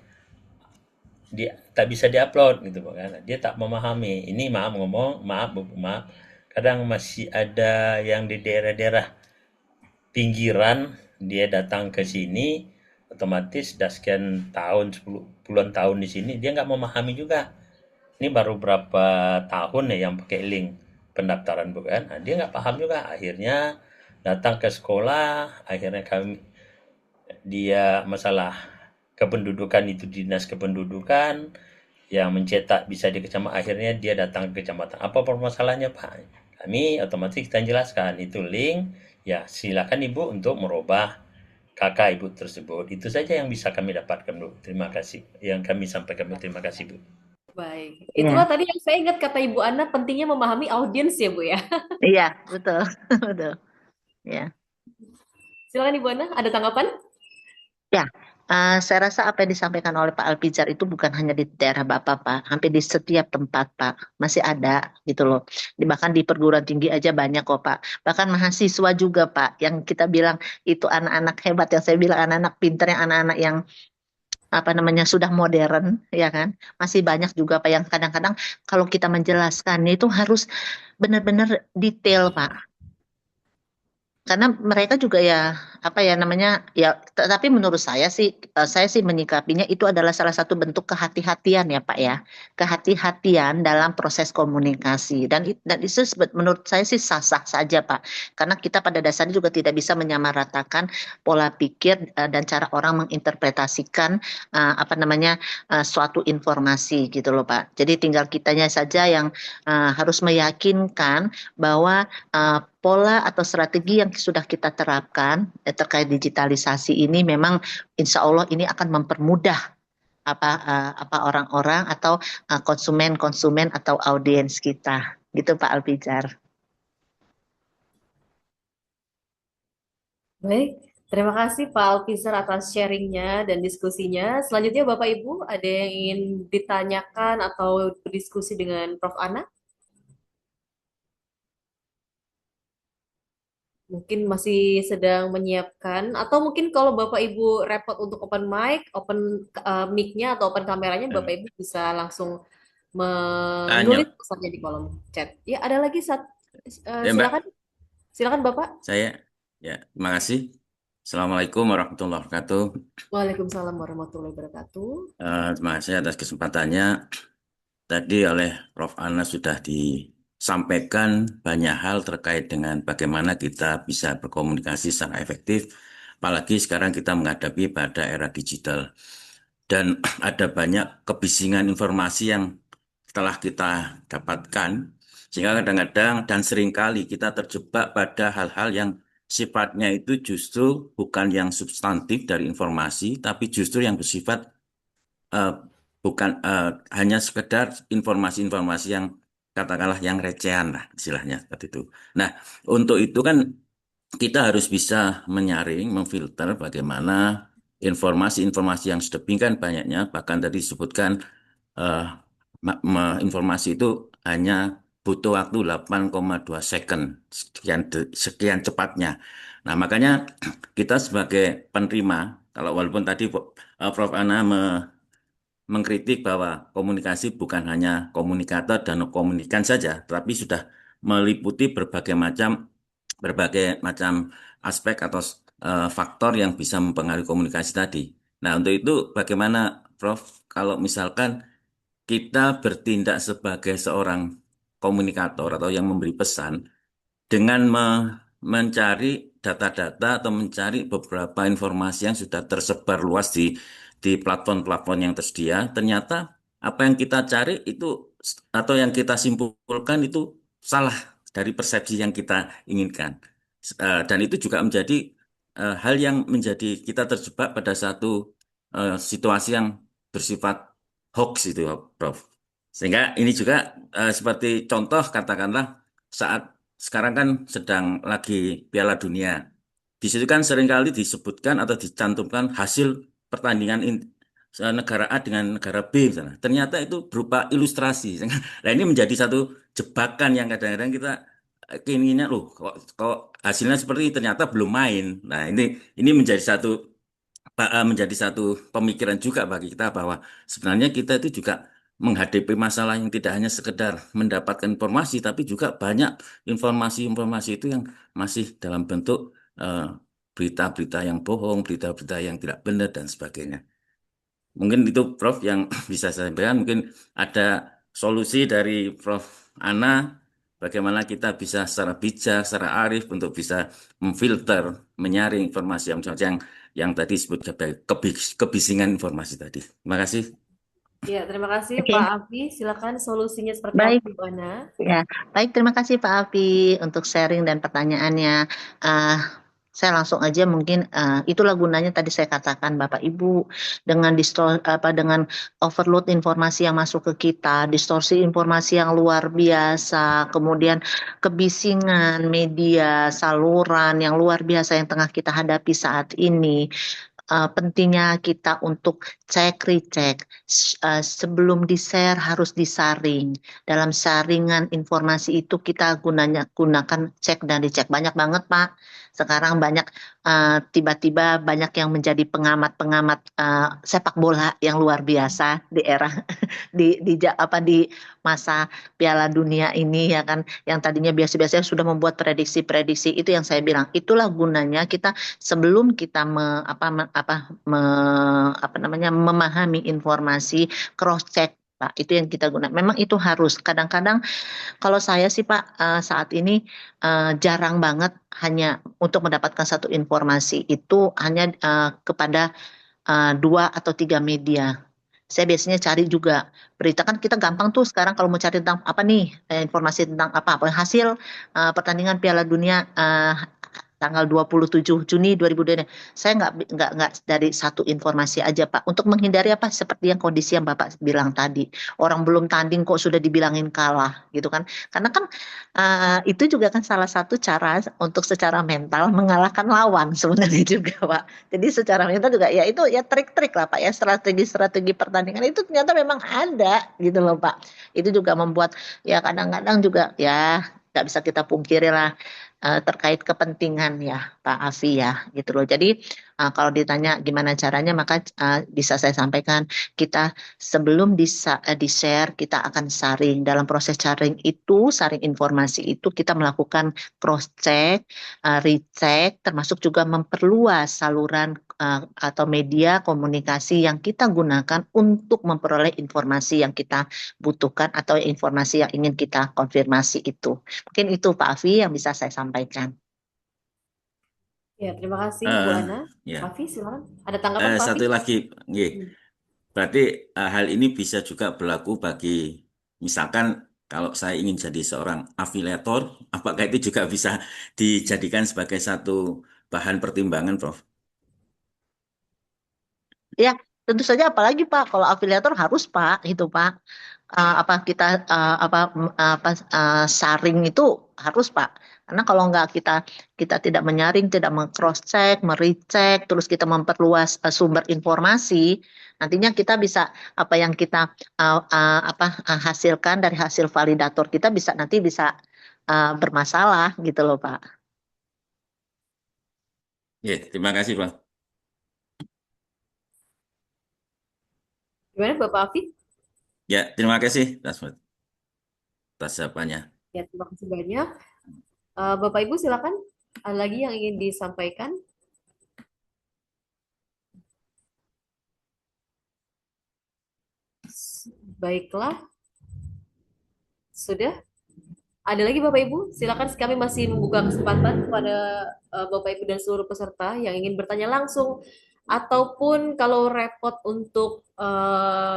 Speaker 1: dia tak bisa diupload gitu kan. Dia tak memahami. Ini maaf Bu, maaf. Kadang masih ada yang di daerah-daerah pinggiran dia datang ke sini otomatis dah sekian tahun 10 puluhan tahun di sini dia nggak memahami juga ini baru berapa tahun ya yang pakai link pendaftaran bukan nah, dia nggak paham juga akhirnya datang ke sekolah akhirnya dia masalah kependudukan itu dinas kependudukan yang mencetak bisa di kecamatan akhirnya dia datang ke kecamatan apa permasalahannya Pak kami otomatis kita jelaskan itu link ya silakan Ibu untuk merubah kakak Ibu tersebut itu saja yang bisa kami dapatkan Bu terima kasih yang kami sampaikan Bu terima kasih Bu.
Speaker 3: Baik. Itulah
Speaker 4: Iya,
Speaker 3: tadi yang saya ingat kata Ibu Ana, pentingnya memahami audiens ya, Bu ya.
Speaker 4: iya betul, betul. Ya.
Speaker 3: Silakan Ibu Ana, ada tanggapan?
Speaker 4: Ya, saya rasa apa yang disampaikan oleh Pak Alpijar itu bukan hanya di daerah Bapak, Pak. Hampir di setiap tempat, Pak. Masih ada gitu loh. Bahkan di perguruan tinggi aja banyak kok, Pak. Bahkan mahasiswa juga, Pak. Yang kita bilang itu anak-anak hebat. Yang saya bilang anak-anak pinter, yang anak-anak yang apa namanya sudah modern, ya kan? Masih banyak juga, Pak, yang kadang-kadang kalau kita menjelaskan itu harus benar-benar detail, Pak. Karena mereka juga ya apa ya namanya ya tapi menurut saya sih menyikapinya itu adalah salah satu bentuk kehati-hatian ya Pak ya kehati-hatian dalam proses komunikasi dan itu menurut saya sih sah-sah saja Pak karena kita pada dasarnya juga tidak bisa menyamaratakan pola pikir dan cara orang menginterpretasikan apa namanya suatu informasi gitu loh Pak jadi tinggal kitanya saja yang harus meyakinkan bahwa pola atau strategi yang sudah kita terapkan terkait digitalisasi ini memang insya Allah ini akan mempermudah apa orang-orang atau konsumen-konsumen atau audiens kita gitu Pak Alpijar.
Speaker 3: Baik, terima kasih Pak Alfisar atas sharingnya dan diskusinya. Selanjutnya Bapak Ibu ada yang ingin ditanyakan atau berdiskusi dengan Prof. Ana? Mungkin masih sedang menyiapkan atau mungkin kalau Bapak Ibu repot untuk open mic, open mic-nya atau open kameranya, Bapak
Speaker 1: Eh,
Speaker 3: Ibu bisa langsung menulis
Speaker 1: Tanya,
Speaker 3: pesannya di kolom chat. Ya, ada lagi
Speaker 1: ya
Speaker 3: silakan.
Speaker 1: Mbak,
Speaker 3: Silakan Bapak.
Speaker 1: saya, ya, terima kasih. Assalamualaikum warahmatullahi wabarakatuh.
Speaker 3: Waalaikumsalam warahmatullahi wabarakatuh.
Speaker 1: Terima kasih atas kesempatannya. Tadi oleh Prof. Ana sudah disampaikan banyak hal terkait dengan bagaimana kita bisa berkomunikasi secara efektif, apalagi sekarang kita menghadapi pada era digital. Dan ada banyak kebisingan informasi yang telah kita dapatkan, sehingga kadang-kadang dan seringkali kita terjebak pada hal-hal yang sifatnya itu justru bukan yang substantif dari informasi, tapi justru yang bersifat eh, bukan hanya sekedar informasi-informasi yang katakanlah yang recehan lah istilahnya seperti itu. Nah, untuk itu kan kita harus bisa menyaring, memfilter bagaimana informasi-informasi yang sedemikian banyaknya, bahkan tadi disebutkan eh, informasi itu hanya butuh waktu 8,2 second, sekian cepatnya. Nah, makanya kita sebagai penerima, kalau walaupun tadi Prof. Ana mengkritik bahwa komunikasi bukan hanya komunikator dan komunikan saja, tapi sudah meliputi berbagai macam aspek atau faktor yang bisa mempengaruhi komunikasi tadi. Nah, untuk itu bagaimana Prof kalau misalkan kita bertindak sebagai seorang komunikator atau yang memberi pesan dengan mencari data-data atau mencari beberapa informasi yang sudah tersebar luas di platform-platform yang tersedia, ternyata apa yang kita cari itu atau yang kita simpulkan itu salah dari persepsi yang kita inginkan. Dan itu juga menjadi hal yang menjadi kita terjebak pada satu situasi yang bersifat hoax itu, Prof. Sehingga ini juga seperti contoh katakanlah saat sekarang kan sedang lagi Piala Dunia. Di situ kan seringkali disebutkan atau dicantumkan hasil pertandingan negara A dengan negara B misalnya. Ternyata itu berupa ilustrasi. Nah, ini menjadi satu jebakan yang kadang-kadang kita keinginnya loh kok hasilnya seperti ini ternyata belum main. Nah, ini menjadi satu pemikiran juga bagi kita bahwa sebenarnya kita itu juga menghadapi masalah yang tidak hanya sekedar mendapatkan informasi, tapi juga banyak informasi-informasi itu yang masih dalam bentuk eh, berita-berita yang bohong, berita-berita yang tidak benar dan sebagainya. Mungkin itu Prof yang bisa saya sampaikan. Mungkin ada solusi dari Prof Ana bagaimana kita bisa secara bijak, secara arif untuk bisa memfilter, menyaring informasi yang tadi disebut sebagai kebisingan informasi tadi. Terima kasih.
Speaker 3: Ya, terima kasih Pak
Speaker 4: Oke,
Speaker 3: Afi. Silakan solusinya seperti apa,
Speaker 4: baik.
Speaker 3: Bu Ana?
Speaker 4: Ya, baik. Terima kasih Pak Alfi untuk sharing dan pertanyaannya. Ah, saya langsung aja mungkin itulah gunanya tadi saya katakan Bapak Ibu dengan dengan overload informasi yang masuk ke kita, distorsi informasi yang luar biasa, kemudian kebisingan media, saluran yang luar biasa yang tengah kita hadapi saat ini. Pentingnya kita untuk cek recheck sebelum di-share harus disaring. Dalam saringan informasi itu kita gunakan cek dan dicek. Banyak banget Pak. Sekarang banyak tiba-tiba banyak yang menjadi pengamat-pengamat sepak bola yang luar biasa di era di masa Piala Dunia ini ya kan, yang tadinya biasa-biasa sudah membuat prediksi-prediksi. Itu yang saya bilang itulah gunanya kita sebelum kita apa namanya memahami informasi, cross check Pak, itu yang kita gunakan. Memang itu harus. Kadang-kadang kalau saya sih Pak saat ini jarang banget hanya untuk mendapatkan satu informasi itu hanya kepada dua atau tiga media. Saya biasanya cari juga berita, kan kita gampang tuh sekarang kalau mau cari tentang apa nih informasi tentang apa hasil pertandingan Piala Dunia tanggal 27 Juni 2022. Saya nggak dari satu informasi aja Pak. Untuk menghindari apa? Seperti yang kondisi yang Bapak bilang tadi. Orang belum tanding kok sudah dibilangin kalah gitu kan. Karena kan itu juga kan salah satu cara untuk secara mental mengalahkan lawan sebenarnya juga Pak. Jadi secara mental juga ya itu ya trik-trik lah Pak ya, strategi-strategi pertandingan itu ternyata memang ada gitu loh Pak. Itu juga membuat ya kadang-kadang juga ya nggak bisa kita pungkiri lah terkait kepentingan ya Pak Afi ya gitu loh. Jadi kalau ditanya gimana caranya maka bisa saya sampaikan kita sebelum di-share kita akan saring. Dalam proses saring itu, saring informasi itu kita melakukan cross check, recheck termasuk juga memperluas saluran atau media komunikasi yang kita gunakan untuk memperoleh informasi yang kita butuhkan atau informasi yang ingin kita konfirmasi itu. Mungkin itu Pak Afi yang bisa saya sampaikan.
Speaker 3: Ya, terima kasih Bu
Speaker 2: Eh,
Speaker 3: Ana.
Speaker 2: ya,
Speaker 3: Afi, silakan. Ada tanggapan Pak Afi?
Speaker 2: satu lagi, nggih.
Speaker 3: Hmm.
Speaker 2: Berarti hal ini bisa juga berlaku bagi, misalkan kalau saya ingin jadi seorang afiliator, apakah itu juga bisa dijadikan sebagai satu bahan pertimbangan, Prof?
Speaker 4: Ya, tentu saja apalagi Pak kalau afiliator harus Pak itu Pak. Apa kita saring itu harus Pak. Karena kalau nggak kita kita tidak menyaring, tidak meng-cross check, merecheck, terus kita memperluas sumber informasi, nantinya kita bisa apa yang kita hasilkan dari hasil validator kita bisa nanti bisa bermasalah gitu loh Pak.
Speaker 2: Ya, terima kasih, Prof.
Speaker 3: Gimana Bapak Afi?
Speaker 2: Ya, terima kasih atas jawabannya.
Speaker 3: Ya, terima kasih banyak. Bapak Ibu silakan. Ada lagi yang ingin disampaikan? Baiklah, sudah. Ada lagi Bapak Ibu? Silakan kami masih membuka kesempatan kepada Bapak Ibu dan seluruh peserta yang ingin bertanya langsung ataupun kalau repot untuk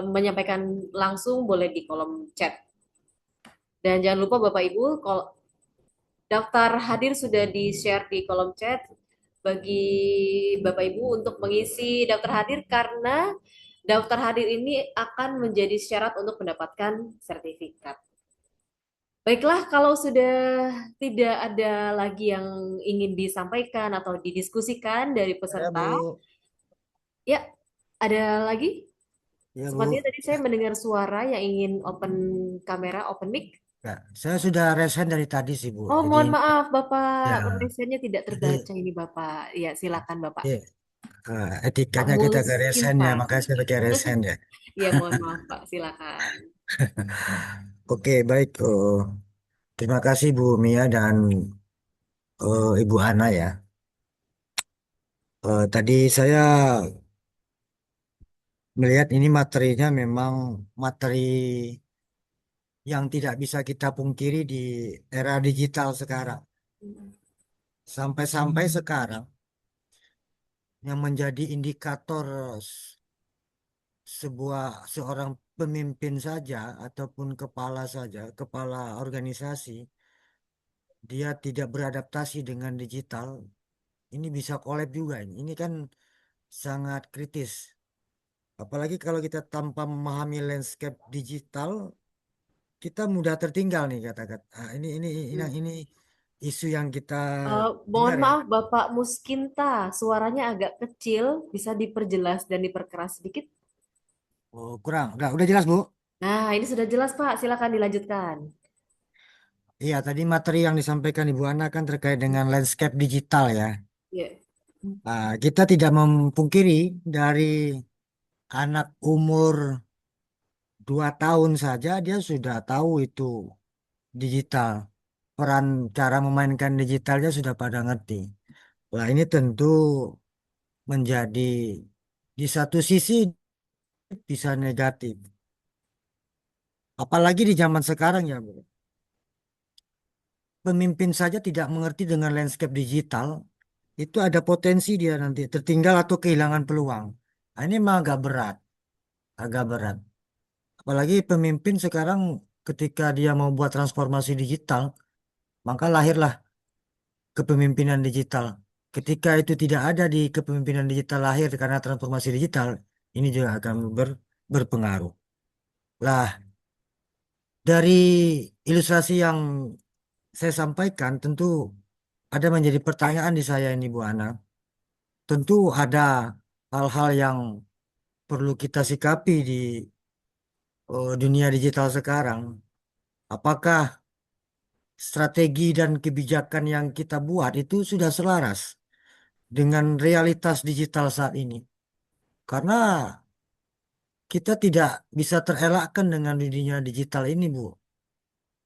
Speaker 3: menyampaikan langsung boleh di kolom chat. Dan jangan lupa Bapak Ibu, kalau daftar hadir sudah di-share di kolom chat bagi Bapak Ibu untuk mengisi daftar hadir karena daftar hadir ini akan menjadi syarat untuk mendapatkan sertifikat. Baiklah, kalau sudah tidak ada lagi yang ingin disampaikan atau didiskusikan dari
Speaker 5: Ya,
Speaker 3: peserta,
Speaker 5: Bu.
Speaker 3: ya ada lagi?
Speaker 5: Ya,
Speaker 3: Sepertinya
Speaker 5: Bu.
Speaker 3: tadi saya mendengar suara yang ingin open kamera, open mic.
Speaker 5: Ya, saya sudah resign dari tadi sih, Bu.
Speaker 3: Oh,
Speaker 5: Jadi,
Speaker 3: mohon maaf, Bapak.
Speaker 5: ya,
Speaker 3: Resennya tidak
Speaker 5: jadi,
Speaker 3: terbaca ini, Bapak. Ya, silakan, Bapak.
Speaker 5: ya,
Speaker 3: Pak
Speaker 5: etikanya kita ke resign ya,
Speaker 3: Muskinta.
Speaker 5: makanya saya pakai resign ya.
Speaker 3: Ya, mohon maaf, Pak. Silakan.
Speaker 5: Oke, baik. Terima kasih Bu Mia dan Ibu Ana ya. Tadi saya melihat ini materinya memang materi yang tidak bisa kita pungkiri di era digital sekarang. Sampai-sampai sekarang yang menjadi indikator seorang pemimpin saja ataupun kepala saja, kepala organisasi, dia tidak beradaptasi dengan digital, ini bisa collab juga ini. Ini kan sangat kritis. Apalagi kalau kita tanpa memahami landscape digital, kita mudah tertinggal nih kata-kata. Ini isu yang kita
Speaker 3: Mohon
Speaker 5: dengar ya.
Speaker 3: maaf, Bapak Muskinta. Suaranya agak kecil. Bisa diperjelas dan diperkeras sedikit?
Speaker 5: Oh, kurang. Udah jelas, Bu?
Speaker 3: Nah, ini sudah jelas, Pak. Silakan dilanjutkan.
Speaker 5: Iya, tadi materi yang disampaikan Ibu Ana kan terkait dengan landscape digital ya.
Speaker 3: Ya.
Speaker 5: Nah, kita tidak memungkiri dari anak umur 2 tahun saja dia sudah tahu itu digital. Peran cara memainkan digitalnya sudah pada ngerti. Wah, ini tentu menjadi di satu sisi bisa negatif. Apalagi di zaman sekarang ya, Bu. Pemimpin saja tidak mengerti dengan landscape digital, itu ada potensi dia nanti tertinggal atau kehilangan peluang. Nah, ini memang agak berat, agak berat. Apalagi pemimpin sekarang ketika dia mau buat transformasi digital, maka lahirlah kepemimpinan digital. ketika itu tidak ada di kepemimpinan digital lahir karena transformasi digital, ini juga akan berpengaruh. Lah, dari ilustrasi yang saya sampaikan, tentu ada menjadi pertanyaan di saya ini, Bu Ana. Tentu ada hal-hal yang perlu kita sikapi di dunia digital sekarang. Apakah strategi dan kebijakan yang kita buat itu sudah selaras dengan realitas digital saat ini? Karena kita tidak bisa terelakkan dengan dunia digital ini, Bu.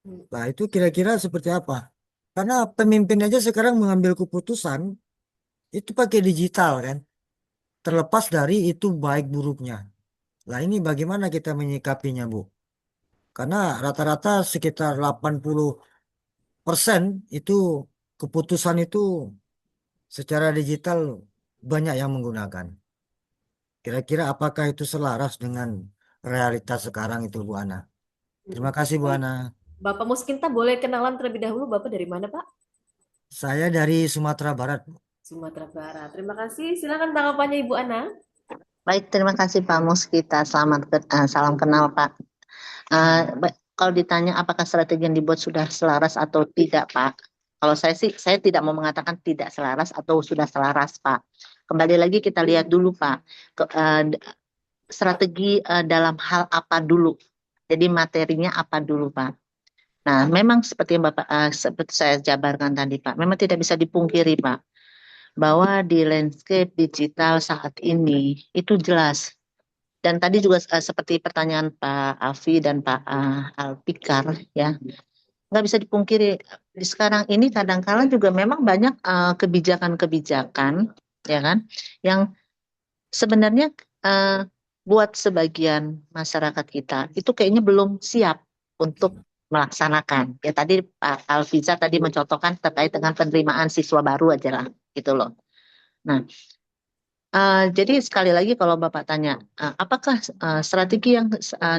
Speaker 5: Nah, itu kira-kira seperti apa? Karena pemimpin aja sekarang mengambil keputusan itu pakai digital kan, terlepas dari itu baik buruknya. Nah, ini bagaimana kita menyikapinya, Bu? Karena rata-rata sekitar 80% itu keputusan itu secara digital banyak yang menggunakan. Kira-kira apakah itu selaras dengan realitas sekarang itu, Bu Ana? Terima kasih, Bu
Speaker 3: Baik.
Speaker 5: Ana.
Speaker 3: Bapak Muskinta boleh kenalan terlebih dahulu. Bapak dari mana, Pak?
Speaker 5: Saya dari Sumatera Barat, Bu.
Speaker 3: Sumatera Barat. Terima kasih. Silakan tanggapannya Ibu Ana.
Speaker 4: Baik, terima kasih Pak Muskita. Salam kenal Pak. Kalau ditanya apakah strategi yang dibuat sudah selaras atau tidak, Pak? Kalau saya sih, saya tidak mau mengatakan tidak selaras atau sudah selaras, Pak. Kembali lagi kita lihat dulu, Pak. Strategi dalam hal apa dulu? Jadi materinya apa dulu, Pak? Nah, memang seperti yang seperti saya jabarkan tadi, Pak. Memang tidak bisa dipungkiri, Pak, bahwa di landscape digital saat ini itu jelas. Dan tadi juga seperti pertanyaan Pak Alfi dan Pak Alpikar, ya, nggak bisa dipungkiri di sekarang ini kadang-kala juga memang banyak kebijakan-kebijakan, ya kan, yang sebenarnya buat sebagian masyarakat kita itu kayaknya belum siap untuk melaksanakan. Ya tadi Pak Alfiza tadi mencontohkan terkait dengan penerimaan siswa baru aja lah, gitu loh. Nah, jadi sekali lagi kalau Bapak tanya, apakah strategi yang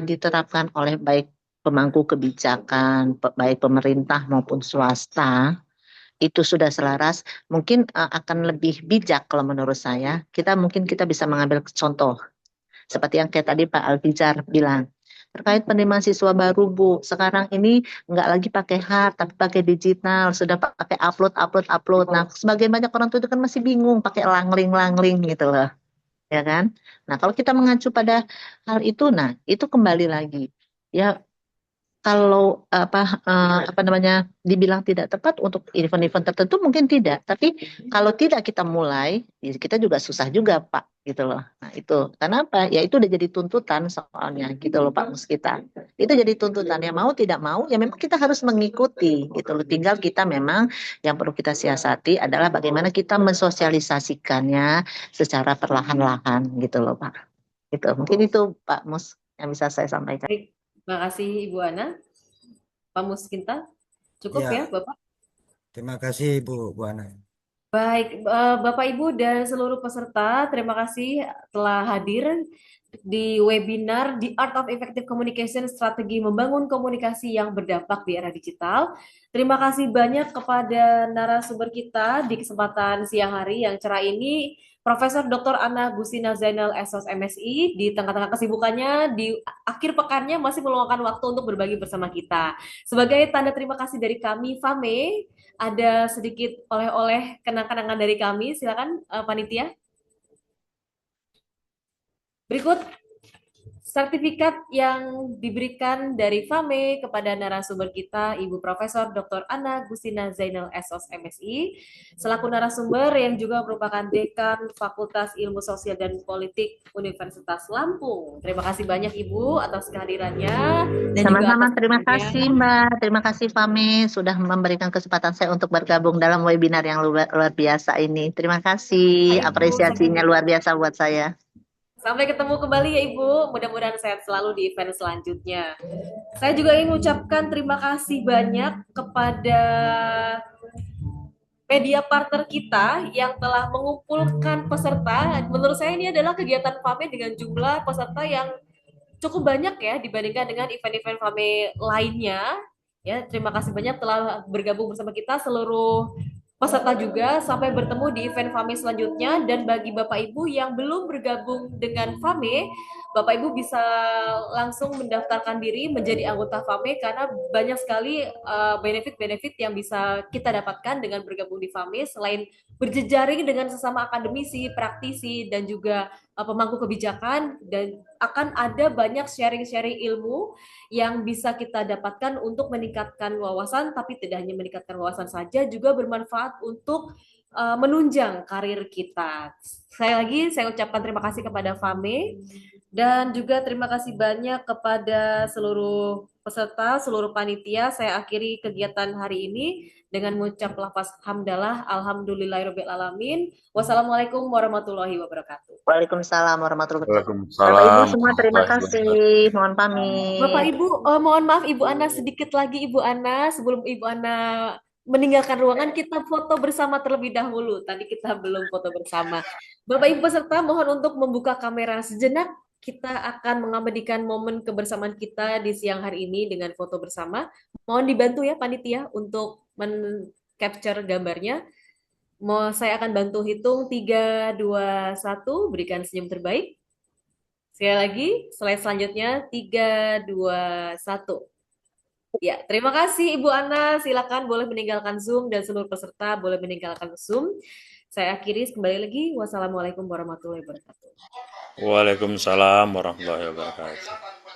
Speaker 4: diterapkan oleh baik pemangku kebijakan, baik pemerintah maupun swasta, itu sudah selaras, mungkin akan lebih bijak kalau menurut saya. Mungkin kita bisa mengambil contoh, seperti yang kayak tadi Pak Alfijar bilang. Terkait penerimaan siswa baru, Bu, sekarang ini nggak lagi pakai hard, tapi pakai digital, sudah pakai upload. Nah, sebagian banyak orang tua itu kan masih bingung pakai langling gitu loh, ya kan? Nah, kalau kita mengacu pada hal itu, nah itu kembali lagi, ya kalau apa namanya dibilang tidak tepat untuk event-event tertentu mungkin tidak, tapi kalau tidak kita mulai, ya kita juga susah juga Pak, gitu loh. Nah itu, kenapa? Ya itu udah jadi tuntutan soalnya, gitu loh Pak Muskita. Itu jadi tuntutan, ya mau tidak mau, ya memang kita harus mengikuti, gitu loh. Tinggal kita memang yang perlu kita siasati adalah bagaimana kita mensosialisasikannya secara perlahan-lahan, gitu loh Pak. Gitu, mungkin itu Pak Mus yang bisa saya sampaikan.
Speaker 3: Baik. Terima kasih Ibu Ana. Pak Muskinta, cukup ya
Speaker 5: Ya,
Speaker 3: Bapak?
Speaker 5: terima kasih Bu Ana.
Speaker 3: Baik, Bapak Ibu dan seluruh peserta, terima kasih telah hadir di webinar The Art of Effective Communication, Strategi Membangun Komunikasi yang Berdampak di Era Digital. Terima kasih banyak kepada narasumber kita di kesempatan siang hari yang cerah ini, Profesor Dr. Anna Gustina Zainal SOS MSI, di tengah-tengah kesibukannya, di akhir pekannya masih meluangkan waktu untuk berbagi bersama kita. Sebagai tanda terima kasih dari kami, FAME, ada sedikit oleh-oleh kenang-kenangan dari kami. Silakan panitia. Berikut sertifikat yang diberikan dari FAME kepada narasumber kita, Ibu Profesor Dr. Anna Gustina Zainal SOS MSI, selaku narasumber yang juga merupakan Dekan Fakultas Ilmu Sosial dan Politik Universitas Lampung. Terima kasih banyak Ibu atas kehadirannya. Dan
Speaker 4: Sama-sama,
Speaker 3: juga
Speaker 4: terima kasih Mbak, terima kasih Fami sudah memberikan kesempatan saya untuk bergabung dalam webinar yang luar biasa ini. Terima kasih, apresiasinya luar biasa buat saya.
Speaker 3: Sampai ketemu kembali ya Ibu, mudah-mudahan sehat selalu di event selanjutnya. Saya juga ingin mengucapkan terima kasih banyak kepada media partner kita yang telah mengumpulkan peserta. Menurut saya ini adalah kegiatan FAME dengan jumlah peserta yang cukup banyak ya dibandingkan dengan event-event FAME lainnya. Ya, terima kasih banyak telah bergabung bersama kita seluruh peserta juga. Sampai bertemu di event FAME selanjutnya. Dan bagi Bapak Ibu yang belum bergabung dengan FAME, Bapak Ibu bisa langsung mendaftarkan diri menjadi anggota FAME karena banyak sekali benefit-benefit yang bisa kita dapatkan dengan bergabung di FAME selain berjejaring dengan sesama akademisi, praktisi, dan juga pemangku kebijakan, dan akan ada banyak sharing-sharing ilmu yang bisa kita dapatkan untuk meningkatkan wawasan, tapi tidak hanya meningkatkan wawasan saja, juga bermanfaat untuk menunjang karir kita. Sekali lagi saya ucapkan terima kasih kepada FAME dan juga terima kasih banyak kepada seluruh peserta, seluruh panitia. Saya akhiri kegiatan hari ini dengan mengucap lafaz hamdalah, alhamdulillahirabbil alamin. Wassalamualaikum warahmatullahi wabarakatuh.
Speaker 4: Waalaikumsalam warahmatullahi wabarakatuh. Bapak Ibu
Speaker 1: Waalaikumsalam
Speaker 4: semua terima
Speaker 1: warahmatullahi
Speaker 4: kasih.
Speaker 1: wabarakatuh.
Speaker 4: Mohon
Speaker 3: Bapak
Speaker 4: pamit.
Speaker 3: Ibu, mohon maaf Ibu Ana, sedikit lagi Ibu Ana, sebelum Ibu Ana meninggalkan ruangan, kita foto bersama terlebih dahulu. Tadi kita belum foto bersama. Bapak Ibu peserta, mohon untuk membuka kamera sejenak. Kita akan mengabadikan momen kebersamaan kita di siang hari ini dengan foto bersama. Mohon dibantu ya panitia untuk men-capture gambarnya. Saya akan bantu hitung 3, 2, 1, berikan senyum terbaik. Sekali lagi, slide selanjutnya 3, 2, 1. Ya, terima kasih Ibu Ana. Silakan boleh meninggalkan Zoom dan seluruh peserta boleh meninggalkan Zoom. Saya akhiri kembali lagi. Wassalamualaikum warahmatullahi wabarakatuh.
Speaker 1: Waalaikumsalam warahmatullahi wabarakatuh.